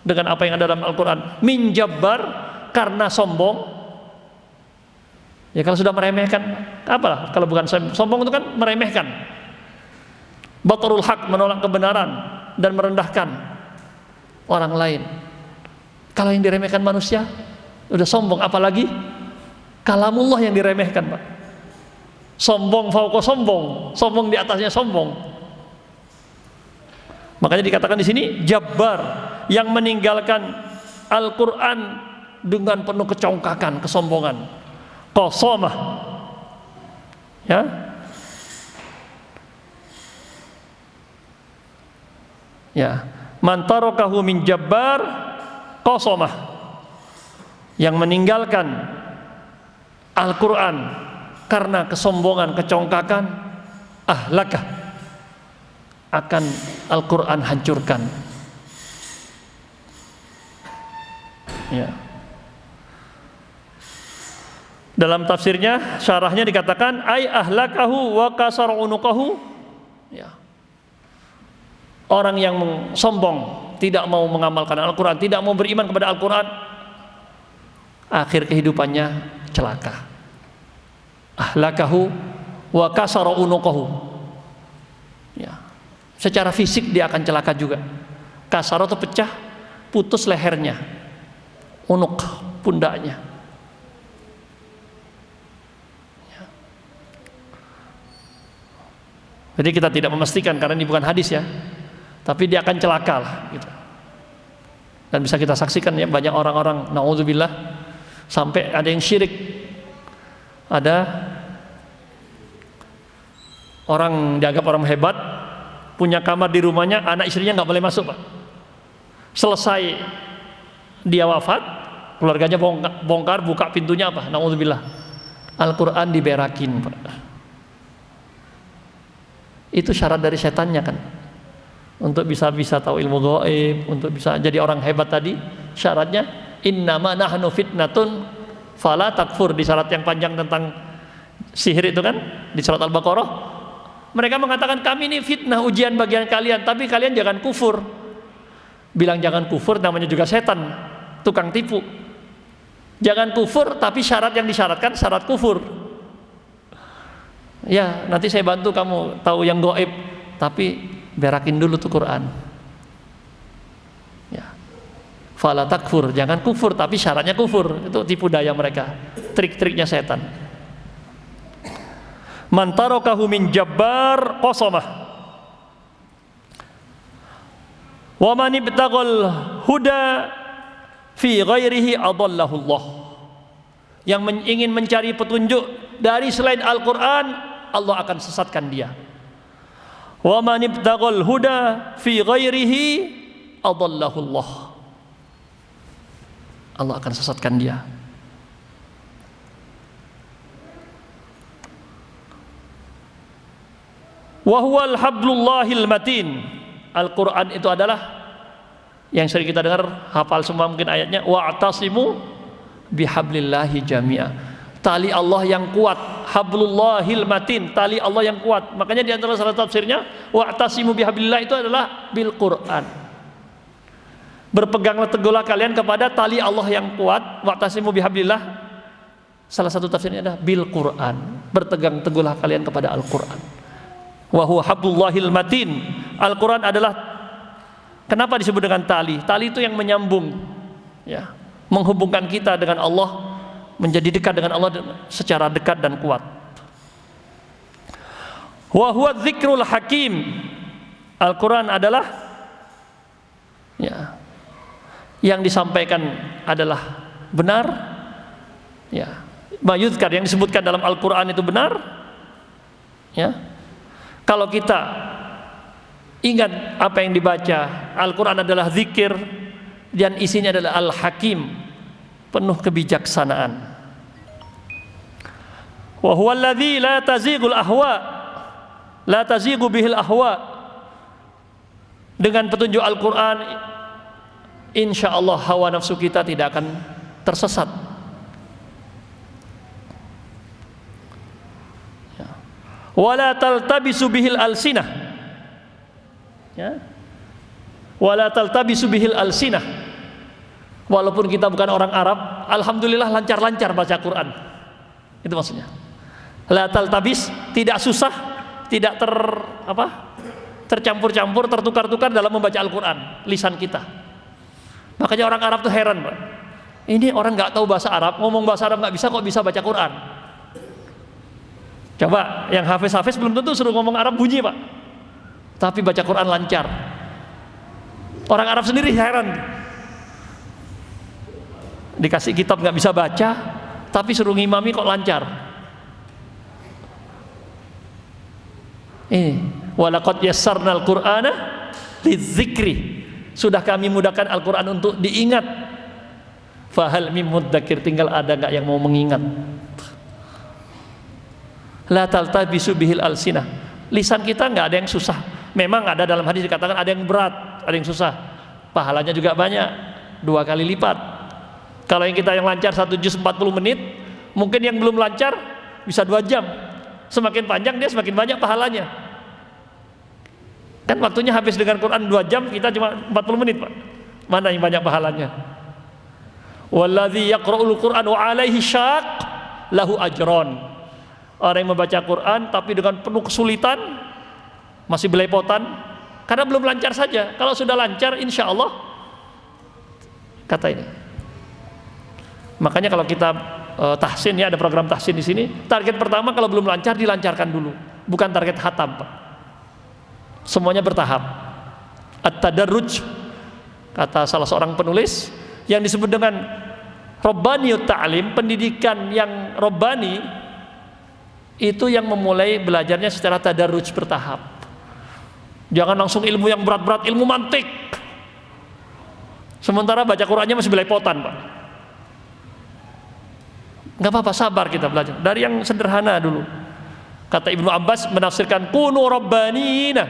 dengan apa yang ada dalam Al-Quran, min jabbar, karena sombong. Ya kalau sudah meremehkan, apalah kalau bukan sombong, itu kan meremehkan. Batarul haq, menolak kebenaran dan merendahkan orang lain. Kalau yang diremehkan manusia udah sombong, apalagi kalamullah yang diremehkan, Pak. Sombong fauqa sombong, sombong di atasnya sombong. Makanya dikatakan di sini jabbar, yang meninggalkan Al-Quran dengan penuh kecongkakan, kesombongan. Qasamah, ya. Ya, man tarakahu min jabbar qasamah, yang meninggalkan Al-Quran karena kesombongan, kecongkakan, ahlakah, akan Al-Quran hancurkan. Ya. Dalam tafsirnya, syarahnya dikatakan ay ahlakahu wa kasar unuqahu, ya. Orang yang sombong, tidak mau mengamalkan Al-Quran, tidak mau beriman kepada Al-Quran, akhir kehidupannya celaka. Ahlakahu wa kasar unuqahu, ya. Secara fisik dia akan celaka juga. Kasar itu pecah, putus lehernya, unuk, pundaknya. Jadi kita tidak memastikan karena ini bukan hadis ya, tapi dia akan celaka lah gitu. Dan bisa kita saksikan ya, banyak orang-orang naudzubillah sampai ada yang syirik. Ada orang dianggap orang hebat, punya kamar di rumahnya, anak istrinya nggak boleh masuk, Pak. Selesai dia wafat, keluarganya bongkar, buka pintunya, apa? Naudzubillah, Al-Quran diberakin, Pak. Itu syarat dari setannya kan, untuk bisa tahu ilmu gaib, untuk bisa jadi orang hebat tadi, syaratnya innama nahnu fitnatun fala takfur. Di syarat yang panjang tentang sihir itu kan, di surat Al-Baqarah, mereka mengatakan kami ini fitnah, ujian bagian kalian, tapi kalian jangan kufur. Bilang jangan kufur namanya juga setan, tukang tipu. Jangan kufur, tapi syarat yang disyaratkan syarat kufur. Ya, nanti saya bantu kamu tahu yang gaib, tapi berakin dulu tuh Quran. Ya. Fala takfur, jangan kufur, tapi syaratnya kufur. Itu tipu daya mereka, trik-triknya setan. Man tarakahu min jabbar qasamah. Wa man ibtaghal huda fi ghairihi adallahu Allah. Yang ingin mencari petunjuk dari selain Al-Quran, Allah akan sesatkan dia. Wa man ibtaghal huda fi ghairihi adallahu Allah. Allah akan sesatkan dia. Wa huwal hablullahil matin. Al-Quran itu adalah yang sering kita dengar, hafal semua mungkin ayatnya, wa'tasimu bihablillahi jami'a. Tali Allah yang kuat, hablullahil matin, tali Allah yang kuat. Makanya di antara salah tafsirnya, wa'tasimu bihablillah itu adalah bil Quran. Berpeganglah teguhlah kalian kepada tali Allah yang kuat, wa'tasimu bihablillah. Salah satu tafsirnya adalah bil Quran. Bertegang teguhlah kalian kepada Al-Quran. Wa huwa hablullahil matin. Al-Quran adalah, kenapa disebut dengan tali? Tali itu yang menyambung, ya, menghubungkan kita dengan Allah, menjadi dekat dengan Allah secara dekat dan kuat. Wa huwa dzikrul hakim. Al-Quran adalah, ya, yang disampaikan adalah benar, ya, mayuzkar, yang disebutkan dalam Al-Quran itu benar, ya. Kalau kita ingat apa yang dibaca, Al-Quran adalah zikir dan isinya adalah Al-Hakim, penuh kebijaksanaan. Wa huwa alladzi la tazighul ahwa, la tazighu bihil ahwa. Dengan petunjuk Al-Qur'an, insyaallah hawa nafsu kita tidak akan tersesat. Wala taltabisu bihil alsinah, ya, wala taltabisu bihil alsinah. Walaupun kita bukan orang Arab, alhamdulillah lancar-lancar baca Quran. Itu maksudnya. La taltabis, tidak susah, tidak tercampur-campur, tertukar-tukar dalam membaca Al-Quran lisan kita. Makanya orang Arab tuh heran, Pak. Ini orang nggak tahu bahasa Arab, ngomong bahasa Arab nggak bisa, kok bisa baca Quran? Coba yang hafiz belum tentu suruh ngomong Arab bunyi, Pak, tapi baca Quran lancar. Orang Arab sendiri heran, dikasih kitab nggak bisa baca, tapi suruh ngimami kok lancar. Ini walaqad yassarnal Qur'ana lidzikri, sudah kami mudahkan Al-Quran untuk diingat. Fahal mim mudzakir, tinggal ada nggak yang mau mengingat. La taltabisu bihil alsinah, lisan kita nggak ada yang susah. Memang ada dalam hadis dikatakan ada yang berat, ada yang susah, pahalanya juga banyak, 2 kali lipat. Kalau yang kita yang lancar 1 juz 40 menit, mungkin yang belum lancar bisa 2 jam. Semakin panjang dia semakin banyak pahalanya. Kan waktunya habis dengan Quran 2 jam, kita cuma 40 menit, Pak. Mana yang banyak pahalanya? Walladzi yaqra'ul Qur'an wa 'alaihi syaq lahu ajron. Orang yang membaca Quran tapi dengan penuh kesulitan, masih belepotan karena belum lancar saja. Kalau sudah lancar, insya Allah, kata ini. Makanya kalau kita tahsin, ya ada program tahsin di sini. Target pertama kalau belum lancar dilancarkan dulu, bukan target khatam, Pak. Semuanya bertahap. At-tadarruj, kata salah seorang penulis, yang disebut dengan Rabbaniyut ta'lim, pendidikan yang Rabbani, itu yang memulai belajarnya secara tadarruj, bertahap. Jangan langsung ilmu yang berat-berat, ilmu mantik, sementara baca Qurannya masih belepotan, Pak. Nggak apa-apa, sabar kita belajar dari yang sederhana dulu. Kata Ibnu Abbas menafsirkan kunu rabbanina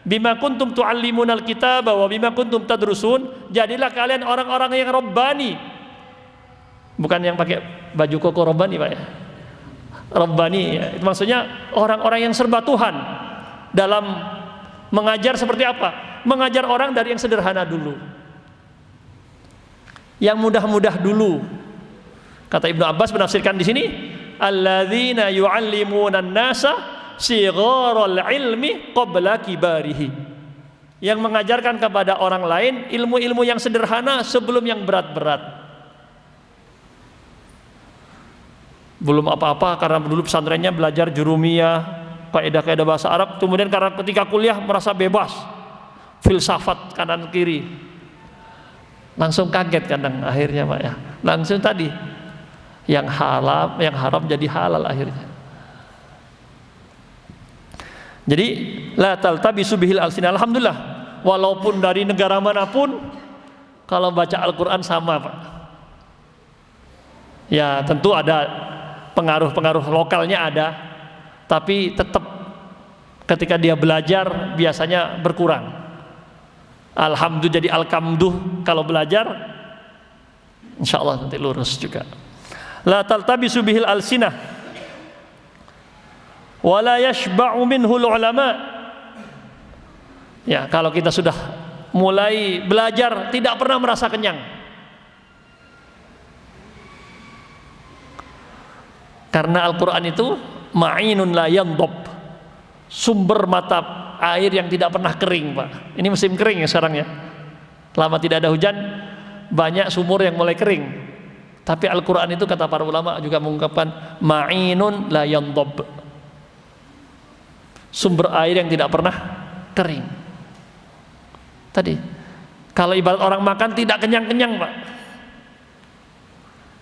bima kuntum tuallimunal kitaba wa bima kuntum tadrusun. Jadilah kalian orang-orang yang rabbani, bukan yang pakai baju koko rabbani, Pak, ya. Rabbani, ya, itu maksudnya orang-orang yang serba Tuhan dalam mengajar. Seperti apa? Mengajar orang dari yang sederhana dulu, yang mudah-mudah dulu. Kata Ibnu Abbas menafsirkan di sini, alladzina yu'allimunan nasa sigharal ilmi qabla kibarihi, yang mengajarkan kepada orang lain ilmu-ilmu yang sederhana sebelum yang berat-berat. Belum apa-apa karena dulu pesantrennya belajar jurumiyah, kaidah-kaidah bahasa Arab, kemudian karena ketika kuliah merasa bebas, filsafat kanan kiri, langsung kaget kadang akhirnya, Pak, ya. Langsung tadi yang haram jadi halal akhirnya. Jadi la taltabisu bihil alsin. Alhamdulillah, walaupun dari negara manapun kalau baca Al-Quran sama, Pak. Ya tentu ada pengaruh-pengaruh lokalnya ada, tapi tetap ketika dia belajar biasanya berkurang. Alhamdulillah jadi alkamduh kalau belajar, insya Allah nanti lurus juga. La taltabisu bihil alsinah wa la yashba'u minhu ulama. Ya, kalau kita sudah mulai belajar tidak pernah merasa kenyang. Karena Al-Quran itu ma'inun la yandab, sumber mata air yang tidak pernah kering, Pak. Ini musim kering ya sekarang, ya. Lama tidak ada hujan, banyak sumur yang mulai kering. Tapi Al-Quran itu, kata para ulama juga mengungkapkan ma'inun la yandab, sumber air yang tidak pernah kering. Tadi kalau ibarat orang makan tidak kenyang-kenyang, Pak.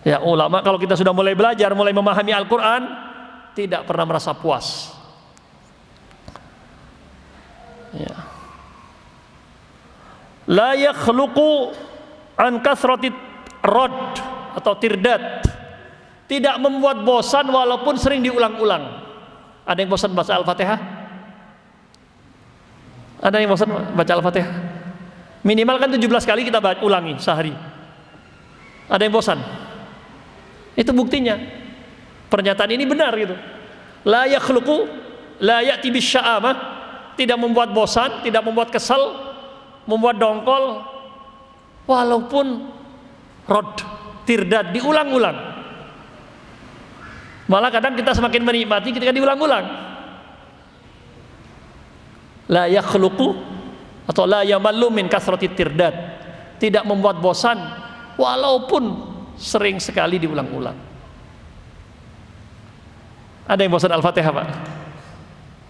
Ya, ulama kalau kita sudah mulai belajar, mulai memahami Al-Quran, tidak pernah merasa puas. Ya. La yakhluqu an kasratit rad atau tirdad, tidak membuat bosan walaupun sering diulang-ulang. Ada yang bosan baca Al-Fatihah? Ada yang bosan baca Al-Fatihah? Minimal kan 17 kali kita ulangi sehari. Ada yang bosan? Itu buktinya. Pernyataan ini benar gitu. La yakhluqu la ya'ti bisya'amah, tidak membuat bosan, tidak membuat kesal, membuat dongkol walaupun tirdad diulang-ulang. Malah kadang kita semakin menikmati ketika diulang-ulang. La yakhluqu atau la yamallu min kasrati tirdad, tidak membuat bosan walaupun sering sekali diulang-ulang. Ada yang bosan Al-Fatihah, Pak?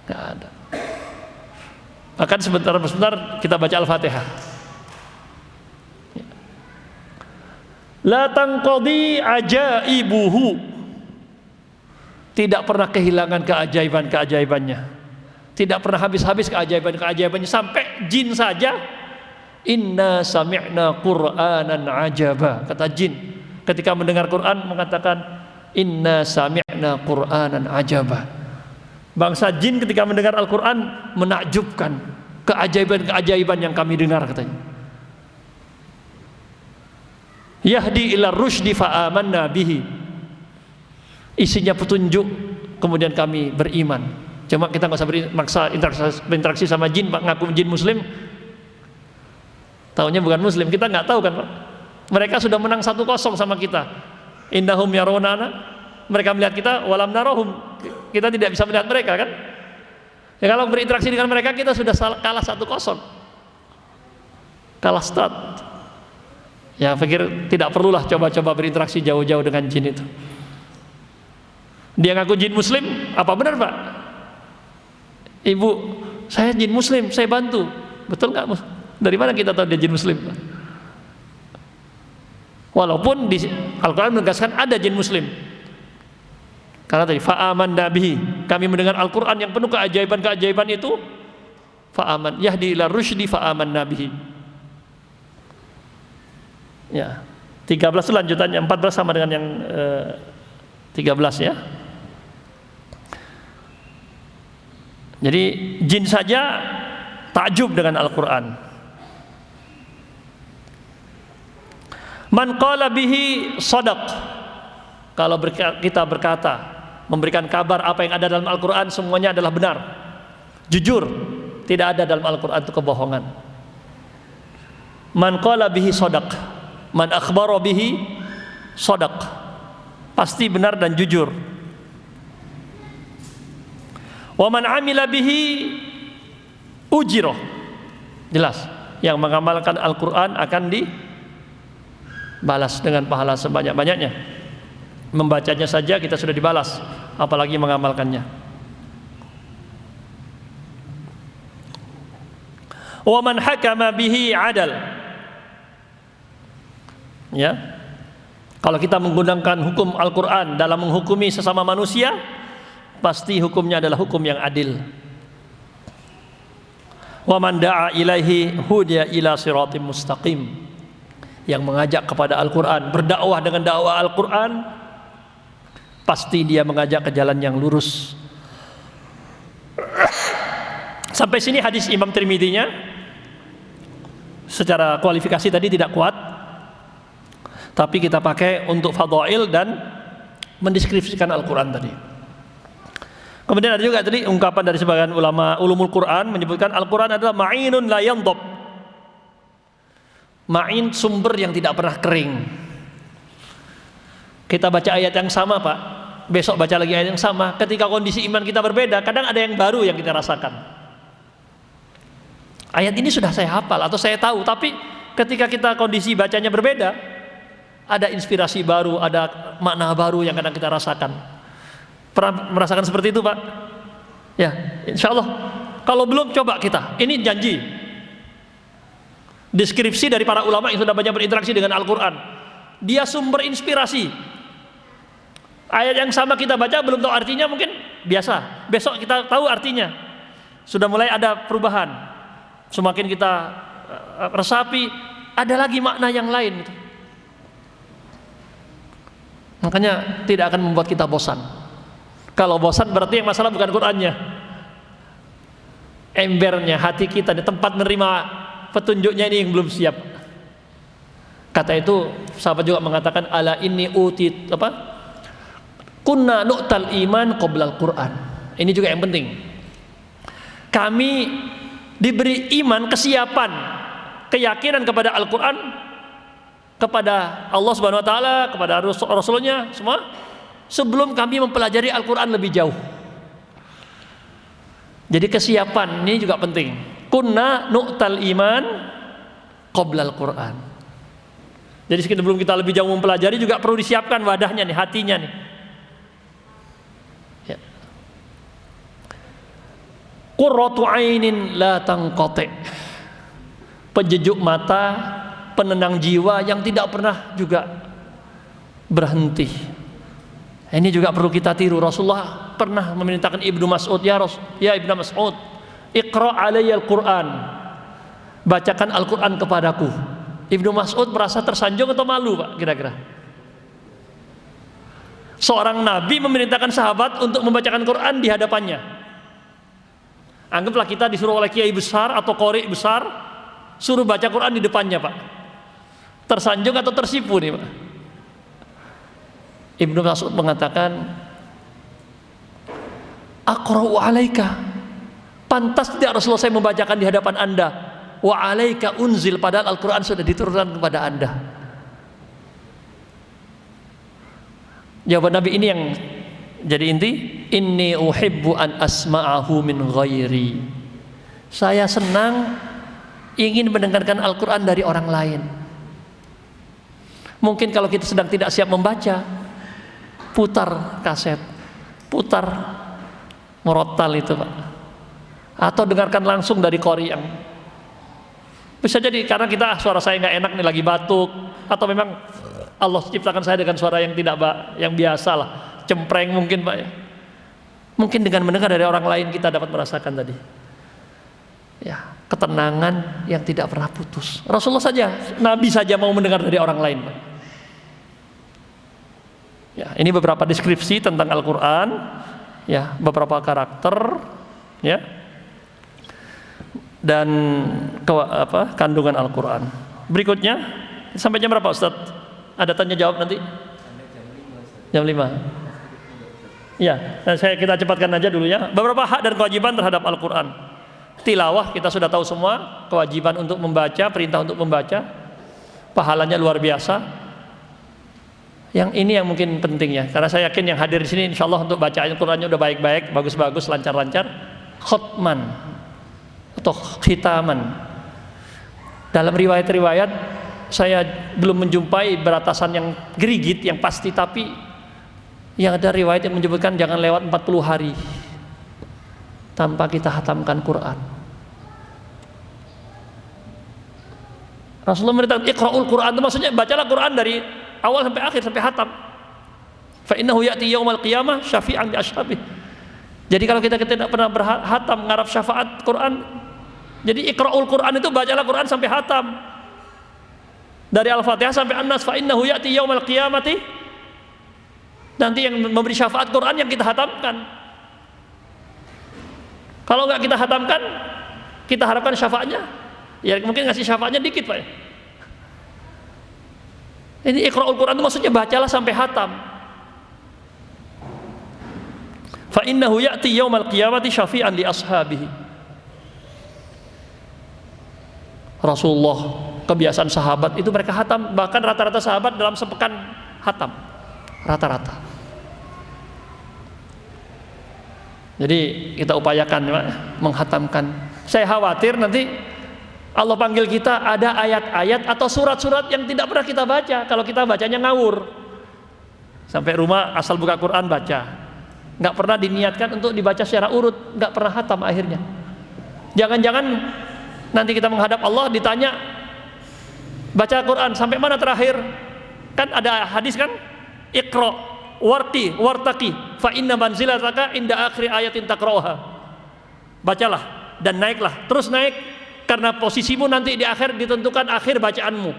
Nggak ada. Bahkan sebentar kita baca Al-Fatihah. La tanqadi ajaibuhu, tidak pernah kehilangan keajaiban-keajaibannya, tidak pernah habis-habis keajaiban-keajaibannya. Sampai jin saja, inna sami'na qur'anan ajaba, kata jin ketika mendengar Quran mengatakan inna sami'na qur'anan ajaba. Bangsa jin ketika mendengar Al-Quran menakjubkan keajaiban-keajaiban yang kami dengar, katanya. Yahdi ila rusydi fa'amanna bihi, isinya petunjuk, kemudian kami beriman. Cuma kita nggak usah maksa berinteraksi sama jin, Pak, ngaku jin muslim, taunya bukan muslim. Kita nggak tahu kan, Pak. Mereka sudah menang 1-0 sama kita. Innahum yaronana, mereka melihat kita, walam narahum, kita tidak bisa melihat mereka kan. Ya, kalau berinteraksi dengan mereka kita sudah kalah 1-0, kalah start. Ya, pikir tidak perlulah coba-coba berinteraksi jauh-jauh dengan jin itu. Dia ngaku jin muslim, apa benar, Pak? Ibu, saya jin muslim, saya bantu. Betul nggak? Dari mana kita tahu dia jin muslim, Pak? Walaupun di Al-Quran menegaskan ada jin muslim. Karena tadi fa'aman nabihi, kami mendengar Al-Quran yang penuh keajaiban-keajaiban itu. Fa'aman yahdi ila rusydi fa'aman nabihi. Ya, 13 lanjutannya, 14 sama dengan yang 13 ya. Jadi jin saja takjub dengan Al-Quran. Man qala bihi shadaq, kalau kita berkata, memberikan kabar apa yang ada dalam Al-Quran semuanya adalah benar, jujur, tidak ada dalam Al-Quran itu kebohongan. Man qala bihi shadaq, man akhbara bihi shadaq, pasti benar dan jujur. Wa man amila bihi ujirah, jelas, yang mengamalkan Al-Quran akan dibalas dengan pahala sebanyak-banyaknya. Membacanya saja kita sudah dibalas, apalagi mengamalkannya. Wa man hakama bihi adal, ya, kalau kita menggunakan hukum Al-Quran dalam menghukumi sesama manusia, pasti hukumnya adalah hukum yang adil. Wa man da'a ilaihi hudiya ila siratim mustaqim, yang mengajak kepada Al-Quran, berdakwah dengan dakwah Al-Quran, pasti dia mengajak ke jalan yang lurus. Sampai sini hadis Imam Tirmidzi-nya secara kualifikasi tadi tidak kuat, tapi kita pakai untuk fadhail dan mendeskripsikan Al-Quran tadi. Kemudian ada juga tadi ungkapan dari sebagian ulama ulumul Quran menyebutkan Al-Quran adalah ma'inun la yandab, ma'in, sumber yang tidak pernah kering. Kita baca ayat yang sama, Pak, besok baca lagi ayat yang sama, ketika kondisi iman kita berbeda, kadang ada yang baru yang kita rasakan. Ayat ini sudah saya hafal atau saya tahu, tapi ketika kita kondisi bacanya berbeda, ada inspirasi baru, ada makna baru yang kadang kita rasakan. Pernah merasakan seperti itu, Pak? Ya, insya Allah. Kalau belum, coba kita, ini janji deskripsi dari para ulama yang sudah banyak berinteraksi dengan Al-Quran, dia sumber inspirasi. Ayat yang sama kita baca belum tahu artinya, mungkin biasa, besok kita tahu artinya, sudah mulai ada perubahan. Semakin kita resapi, ada lagi makna yang lain gitu. Makanya tidak akan membuat kita bosan. Kalau bosan berarti yang masalah bukan Qur'annya, embernya, hati kita, di tempat menerima petunjuknya ini yang belum siap. Kata itu sahabat juga mengatakan, ala inni utit kunna nu'tal iman qoblal Qur'an. Ini juga yang penting. Kami diberi iman, kesiapan, keyakinan kepada Al-Qur'an, kepada Allah Subhanahu wa taala, kepada Rasulnya semua, sebelum kami mempelajari Al-Qur'an lebih jauh. Jadi kesiapan ini juga penting. Kunna nu'tal iman qoblal Qur'an. Jadi sebelum kita lebih jauh mempelajari juga perlu disiapkan wadahnya nih, hatinya nih. Ya. Qurratu ainin la tanqati. Penjejuk mata, penenang jiwa yang tidak pernah juga berhenti. Ini juga perlu kita tiru. Rasulullah pernah memerintahkan Ibnu Mas'ud, ya Ibnu Mas'ud, Iqra alayya al-Qur'an. Bacakan Al-Qur'an kepadaku. Ibnu Mas'ud merasa tersanjung atau malu, Pak, kira-kira? Seorang nabi memerintahkan sahabat untuk membacakan Quran di hadapannya. Anggaplah kita disuruh oleh kiai besar atau qori besar suruh baca Quran di depannya, Pak. Tersanjung atau tersipu nih, Pak? Ibnu Mas'ud mengatakan, aqra'u alaika, pantas tidak Rasulullah saya membacakan di hadapan anda, wa alaika unzil, padahal Al-Quran sudah diturunkan kepada anda. Jawaban Nabi ini yang jadi inti, inni uhibbu an asma'ahu min ghairi, saya senang ingin mendengarkan Al-Quran dari orang lain. Mungkin kalau kita sedang tidak siap membaca, putar kaset, putar murattal itu, Pak, atau dengarkan langsung dari qori yang bisa jadi karena kita suara saya nggak enak nih, lagi batuk, atau memang Allah ciptakan saya dengan suara yang tidak yang biasa lah, cempreng mungkin, Pak, ya. Mungkin dengan mendengar dari orang lain kita dapat merasakan tadi, ya, ketenangan yang tidak pernah putus. Rasulullah saja, Nabi saja mau mendengar dari orang lain, Pak. Ya, ini beberapa deskripsi tentang Al-Quran, ya, beberapa karakter, ya, dan kandungan Al-Quran. Berikutnya sampai jam berapa, Ustaz? Ada tanya jawab nanti? Jam 5. Ya, kita cepatkan aja dulu ya. Beberapa hak dan kewajiban terhadap Al-Quran. Tilawah kita sudah tahu semua, kewajiban untuk membaca, perintah untuk membaca, pahalanya luar biasa. Yang ini yang mungkin penting ya, karena saya yakin yang hadir di sini insya Allah untuk baca Al-Qurannya udah baik-baik, bagus-bagus, lancar-lancar. Khotman atau khitaman, dalam riwayat-riwayat saya belum menjumpai beratasan yang gerigit, yang pasti, tapi yang ada riwayat yang menyebutkan jangan lewat 40 hari tanpa kita hatamkan Quran. Rasulullah merintahkan iqra'ul Quran, itu maksudnya bacalah Quran dari awal sampai akhir, sampai hatam. Fa innahu ya'ti yaumal qiyamah syafi'an li ashabihi. Jadi kalau kita tidak pernah berhatam ngarap syafaat Quran, jadi iqra'ul Quran itu bacalah Quran sampai hatam. Dari Al-Fatihah sampai An-Nas, fa innahu ya'ti yaumal qiyamati. Nanti yang memberi syafaat Quran yang kita hatamkan. Kalau enggak kita hatamkan, kita harapkan syafaatnya, ya mungkin ngasih syafaatnya dikit, Pak. Ini iqra'ul Quran itu maksudnya bacalah sampai hatam. Fa innahu ya'ti yaumal qiyamati syafi'an li ashabihi. Rasulullah, kebiasaan sahabat itu mereka hatam, bahkan rata-rata sahabat dalam sepekan hatam, rata-rata. Jadi kita upayakan, Pak, menghatamkan. Saya khawatir nanti Allah panggil kita ada ayat-ayat atau surat-surat yang tidak pernah kita baca. Kalau kita bacanya ngawur, sampai rumah asal buka Quran baca, nggak pernah diniatkan untuk dibaca secara urut, nggak pernah hatam akhirnya. Jangan-jangan nanti kita menghadap Allah ditanya, baca Quran sampai mana terakhir? Kan ada hadis kan, Iqra wartaqi fa inna manzilataka inda akhir ayatin taqra'uha. Bacalah dan naiklah, terus naik, karena posisimu nanti di akhir ditentukan akhir bacaanmu.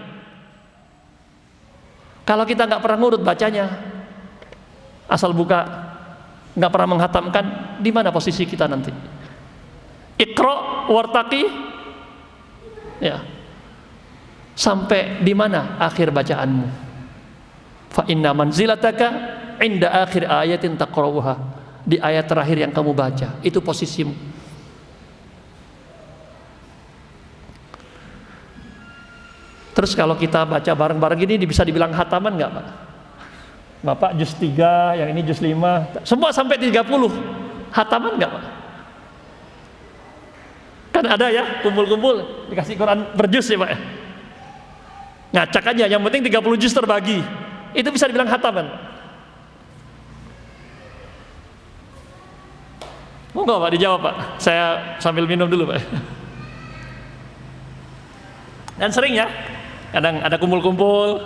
Kalau kita nggak pernah ngurut bacanya, asal buka, nggak pernah menghatamkan, di mana posisi kita nanti? Iqra wartaqi, ya. Sampai di mana akhir bacaanmu? Fa inna manzilataka inda akhir ayatin taqra'uha. Di ayat terakhir yang kamu baca, itu posisimu. Terus kalau kita baca bareng-bareng ini bisa dibilang hataman nggak, Pak? Bapak juz 3, yang ini juz 5, semua sampai 30. Hataman nggak, Pak? Kan ada ya, kumpul-kumpul dikasih Quran per juz ya, Pak ya? Ngacak aja, yang penting 30 juz terbagi. Itu bisa dibilang hataman. Mau nggak, Pak, dijawab, Pak? Saya sambil minum dulu, Pak. Dan sering ya, kadang ada kumpul-kumpul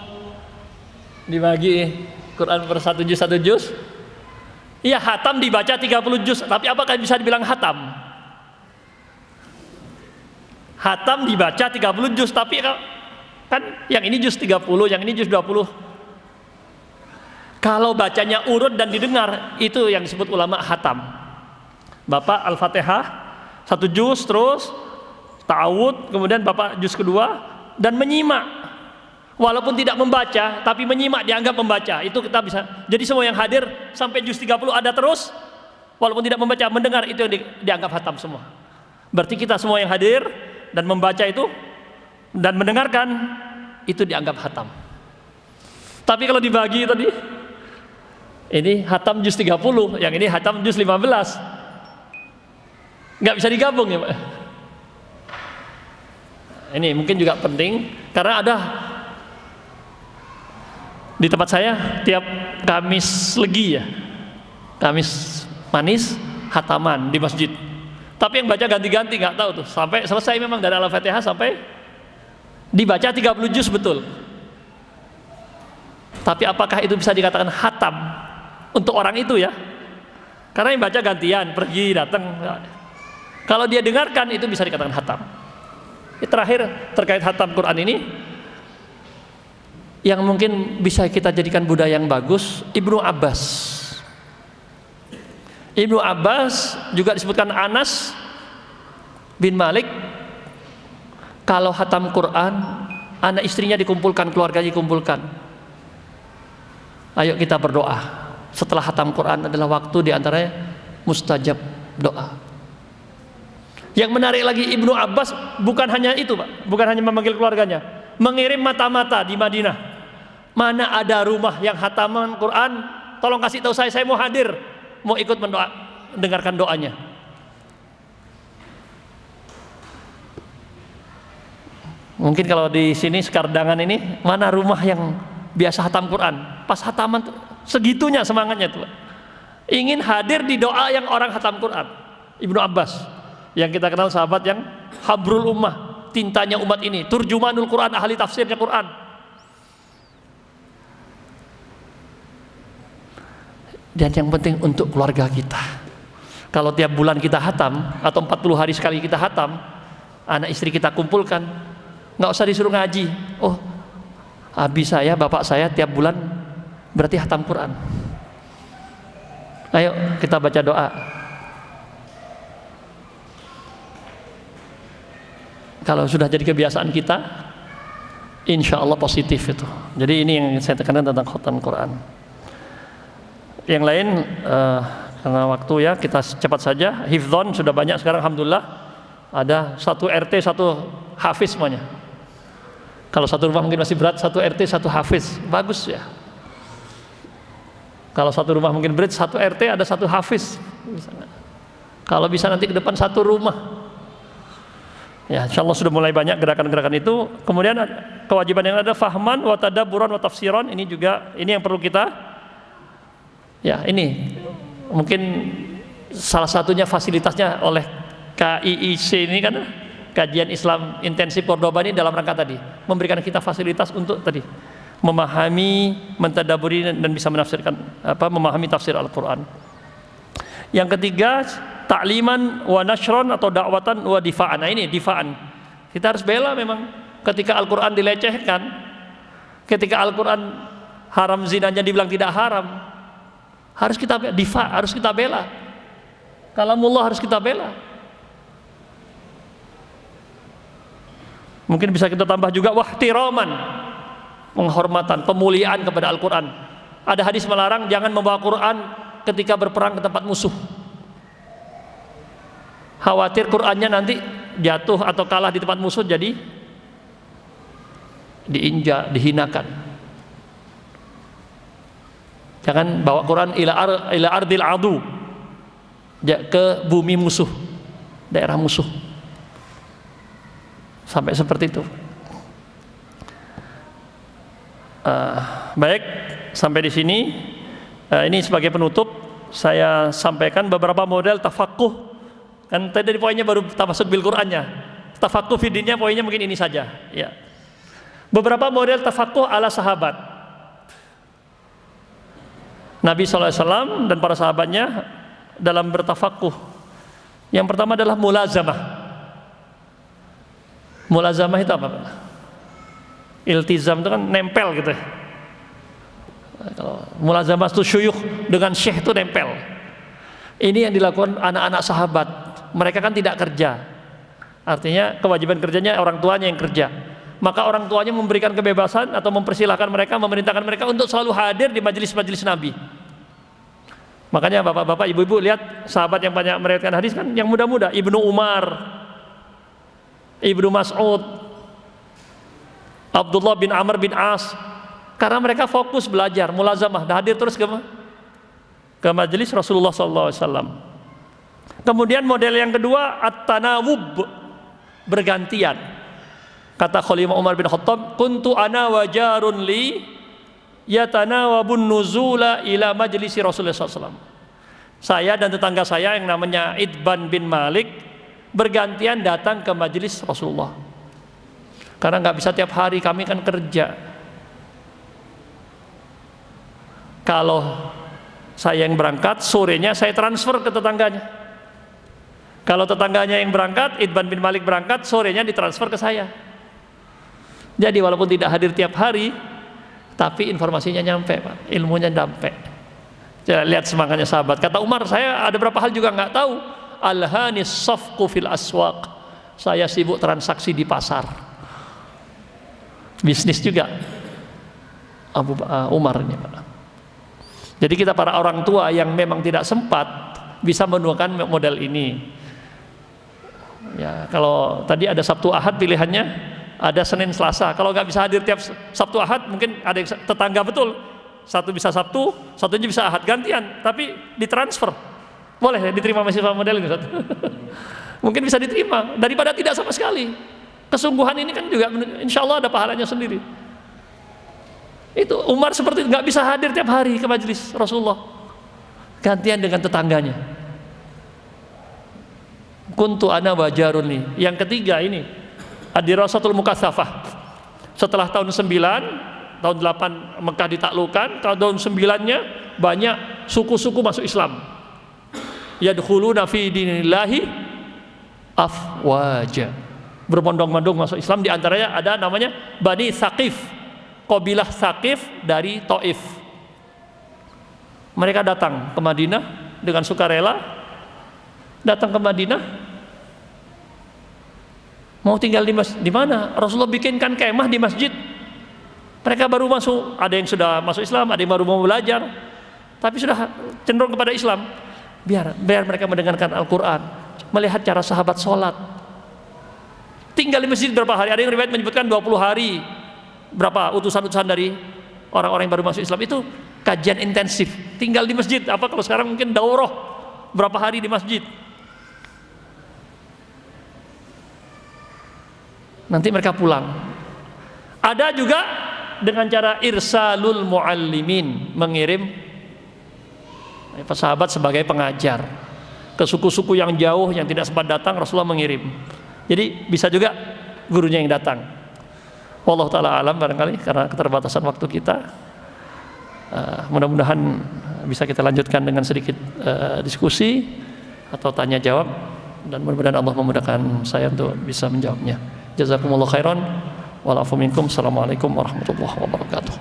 dibagi Quran per satu juz. Iya, hatam dibaca 30 juz, tapi apakah bisa dibilang hatam? Hatam dibaca 30 juz, tapi kan yang ini juz 30, yang ini juz 20. Kalau bacanya urut dan didengar, itu yang disebut ulama hatam. Bapak Al-Fatihah 1 juz, terus ta'awud, kemudian Bapak juz kedua, dan menyimak. Walaupun tidak membaca, tapi menyimak dianggap membaca. Itu kita bisa. Jadi semua yang hadir sampai juz 30 ada terus, walaupun tidak membaca, mendengar, itu yang dianggap hatam semua. Berarti kita semua yang hadir dan membaca itu dan mendengarkan, itu dianggap hatam. Tapi kalau dibagi tadi, ini hatam juz 30, yang ini hatam juz 15, nggak bisa digabung ya, Pak. Ini mungkin juga penting, karena ada di tempat saya tiap Kamis Legi ya, Kamis Manis, hataman di masjid. Tapi yang baca ganti-ganti, nggak tahu tuh, sampai selesai memang dari Al-Fatihah sampai dibaca 30 juz betul. Tapi apakah itu bisa dikatakan hatam untuk orang itu ya? Karena yang baca gantian, pergi datang. Kalau dia dengarkan, itu bisa dikatakan hatam. Terakhir terkait hatam Quran ini, yang mungkin bisa kita jadikan budaya yang bagus, Ibnu Abbas. Ibnu Abbas juga disebutkan Anas bin Malik, kalau hatam Quran, anak istrinya dikumpulkan, keluarganya dikumpulkan. Ayo kita berdoa. Setelah hatam Quran adalah waktu diantaranya mustajab doa. Yang menarik lagi, Ibnu Abbas bukan hanya itu, Pak, bukan hanya memanggil keluarganya, mengirim mata-mata di Madinah. Mana ada rumah yang hataman Quran, tolong kasih tahu saya mau hadir, mau ikut mendengarkan doanya. Mungkin kalau di sini Sekardangan ini, mana rumah yang biasa hatam Quran, pas hataman segitunya semangatnya tuh, ingin hadir di doa yang orang hatam Quran. Ibnu Abbas yang kita kenal sahabat yang habrul ummah, tintanya umat ini, turjumanul Quran, ahli tafsirnya Quran. Dan yang penting untuk keluarga kita, kalau tiap bulan kita hatam atau 40 hari sekali kita hatam, anak istri kita kumpulkan, nggak usah disuruh ngaji. Oh, abi saya, bapak saya tiap bulan berarti hatam Quran. Ayo kita baca doa. Kalau sudah jadi kebiasaan kita, insya Allah positif itu. Jadi ini yang saya tekankan tentang khatam Quran. Yang lain karena waktu ya, kita cepat saja. Hifdzon sudah banyak sekarang, alhamdulillah. Ada 1 RT 1 hafiz semuanya. Kalau satu rumah mungkin masih berat, 1 RT 1 hafiz, bagus ya. Kalau satu rumah mungkin berat, 1 RT ada 1 hafiz. Kalau bisa nanti ke depan 1 rumah. Ya, insyaallah sudah mulai banyak gerakan-gerakan itu. Kemudian kewajiban yang ada fahman wa tadabburan wa tafsiran, ini juga yang perlu kita, ya ini mungkin salah satunya fasilitasnya oleh KIIC ini kan, Kajian Islam Intensif Cordoba, ini dalam rangka tadi memberikan kita fasilitas untuk tadi memahami, mentadaburi dan bisa menafsirkan memahami tafsir Al-Qur'an. Yang ketiga, ta'liman wa nashron atau dakwatan wa difa'an. Nah ini difa'an, kita harus bela memang ketika Al-Quran dilecehkan, ketika Al-Quran haram zinanya dibilang tidak haram, Harus kita harus kita bela. Kalamullah harus kita bela. Mungkin bisa kita tambah juga wahtiraman, penghormatan, pemuliaan kepada Al-Quran. Ada hadis melarang jangan membawa Quran ketika berperang ke tempat musuh. Khawatir Qurannya nanti jatuh atau kalah di tempat musuh, jadi diinjak, dihinakan. Jangan bawa Quran ila ardil adu, ke bumi musuh, daerah musuh. Sampai seperti itu. Baik, sampai di sini. Ini sebagai penutup saya sampaikan beberapa model tafaqquh. Kan tadi poinnya baru tamasuk bil Qur'annya. Tafaqquh fidinnya poinnya mungkin ini saja. Ya. Beberapa model tafaqquh ala sahabat. Nabi SAW dan para sahabatnya dalam bertafaqquh. Yang pertama adalah mulazamah. Mulazamah itu apa? Iltizam itu kan nempel gitu. Kalau mulazamah itu syuyukh dengan syekh itu nempel. Ini yang dilakukan anak-anak sahabat. Mereka kan tidak kerja. Artinya kewajiban kerjanya orang tuanya yang kerja. Maka orang tuanya memberikan kebebasan atau mempersilahkan mereka, memerintahkan mereka untuk selalu hadir di majelis-majelis Nabi. Makanya bapak-bapak, ibu-ibu lihat sahabat yang banyak meriwayatkan hadis kan yang muda-muda, Ibnu Umar, Ibnu Mas'ud, Abdullah bin Amr bin As, karena mereka fokus belajar, mulazamah, hadir terus ke majelis Rasulullah SAW. Kemudian model yang kedua at-tanawub, bergantian. Kata Khalifah Umar bin Khattab, kuntu ana wa jarun li yatanawabun nuzula ila majlisi Rasulullah SAW. Saya dan tetangga saya yang namanya Idban bin Malik bergantian datang ke majelis Rasulullah. Karena nggak bisa tiap hari, kami kan kerja. Kalau saya yang berangkat, sorenya saya transfer ke tetangganya. Kalau tetangganya yang berangkat, Idban bin Malik berangkat, sorenya ditransfer ke saya. Jadi walaupun tidak hadir tiap hari, tapi informasinya nyampe, Pak. Ilmunya nyampe. Jadi, lihat semangatnya sahabat. Kata Umar, saya ada berapa hal juga nggak tahu. Alhanis safqu fil aswaq. Saya sibuk transaksi di pasar. Bisnis juga. Umar ini, Pak. Jadi kita para orang tua yang memang tidak sempat bisa menemukan model ini. Ya, kalau tadi ada Sabtu Ahad pilihannya, ada Senin Selasa. Kalau nggak bisa hadir tiap Sabtu Ahad, mungkin ada yang tetangga betul. Satu bisa Sabtu, satunya bisa Ahad, gantian, tapi ditransfer. Boleh ya, diterima mahasiswa model ini, mungkin bisa diterima daripada tidak sama sekali. Kesungguhan ini kan juga insya Allah ada pahalanya sendiri. Itu Umar seperti itu, nggak bisa hadir tiap hari ke majelis Rasulullah, gantian dengan tetangganya. Kuntu ana wa jaruni. Yang ketiga ini Ad-Dirasatul Mukatsafah. Setelah tahun 9, tahun 8 Mekah ditaklukkan, tahun 9-nya banyak suku-suku masuk Islam. Yadkhuluna fi dinillahi afwaja. Berbondong-bondong masuk Islam, di antaranya ada namanya Bani Tsaqif. Qabilah Tsaqif dari Taif. Mereka datang ke Madinah dengan sukarela. Datang ke Madinah, mau tinggal di mana? Rasulullah bikinkan kemah di masjid. Mereka baru masuk, ada yang sudah masuk Islam, ada yang baru mau belajar, tapi sudah cenderung kepada Islam. Biar mereka mendengarkan Al-Quran, melihat cara sahabat sholat. Tinggal di masjid berapa hari? Ada yang riwayat menyebutkan 20 hari. Berapa utusan-utusan dari orang-orang yang baru masuk Islam itu kajian intensif. Tinggal di masjid. Apa kalau sekarang mungkin daurah berapa hari di masjid. Nanti mereka pulang. Ada juga dengan cara irsalul muallimin, mengirim sahabat sebagai pengajar ke suku-suku yang jauh yang tidak sempat datang, Rasulullah mengirim. Jadi bisa juga gurunya yang datang. Wallahu taala alam, barangkali karena keterbatasan waktu kita, mudah-mudahan bisa kita lanjutkan dengan sedikit diskusi atau tanya jawab, dan mudah-mudahan Allah memudahkan saya untuk bisa menjawabnya. Jazakumullah khairan. Wa'alaikum. Assalamualaikum warahmatullahi wabarakatuh.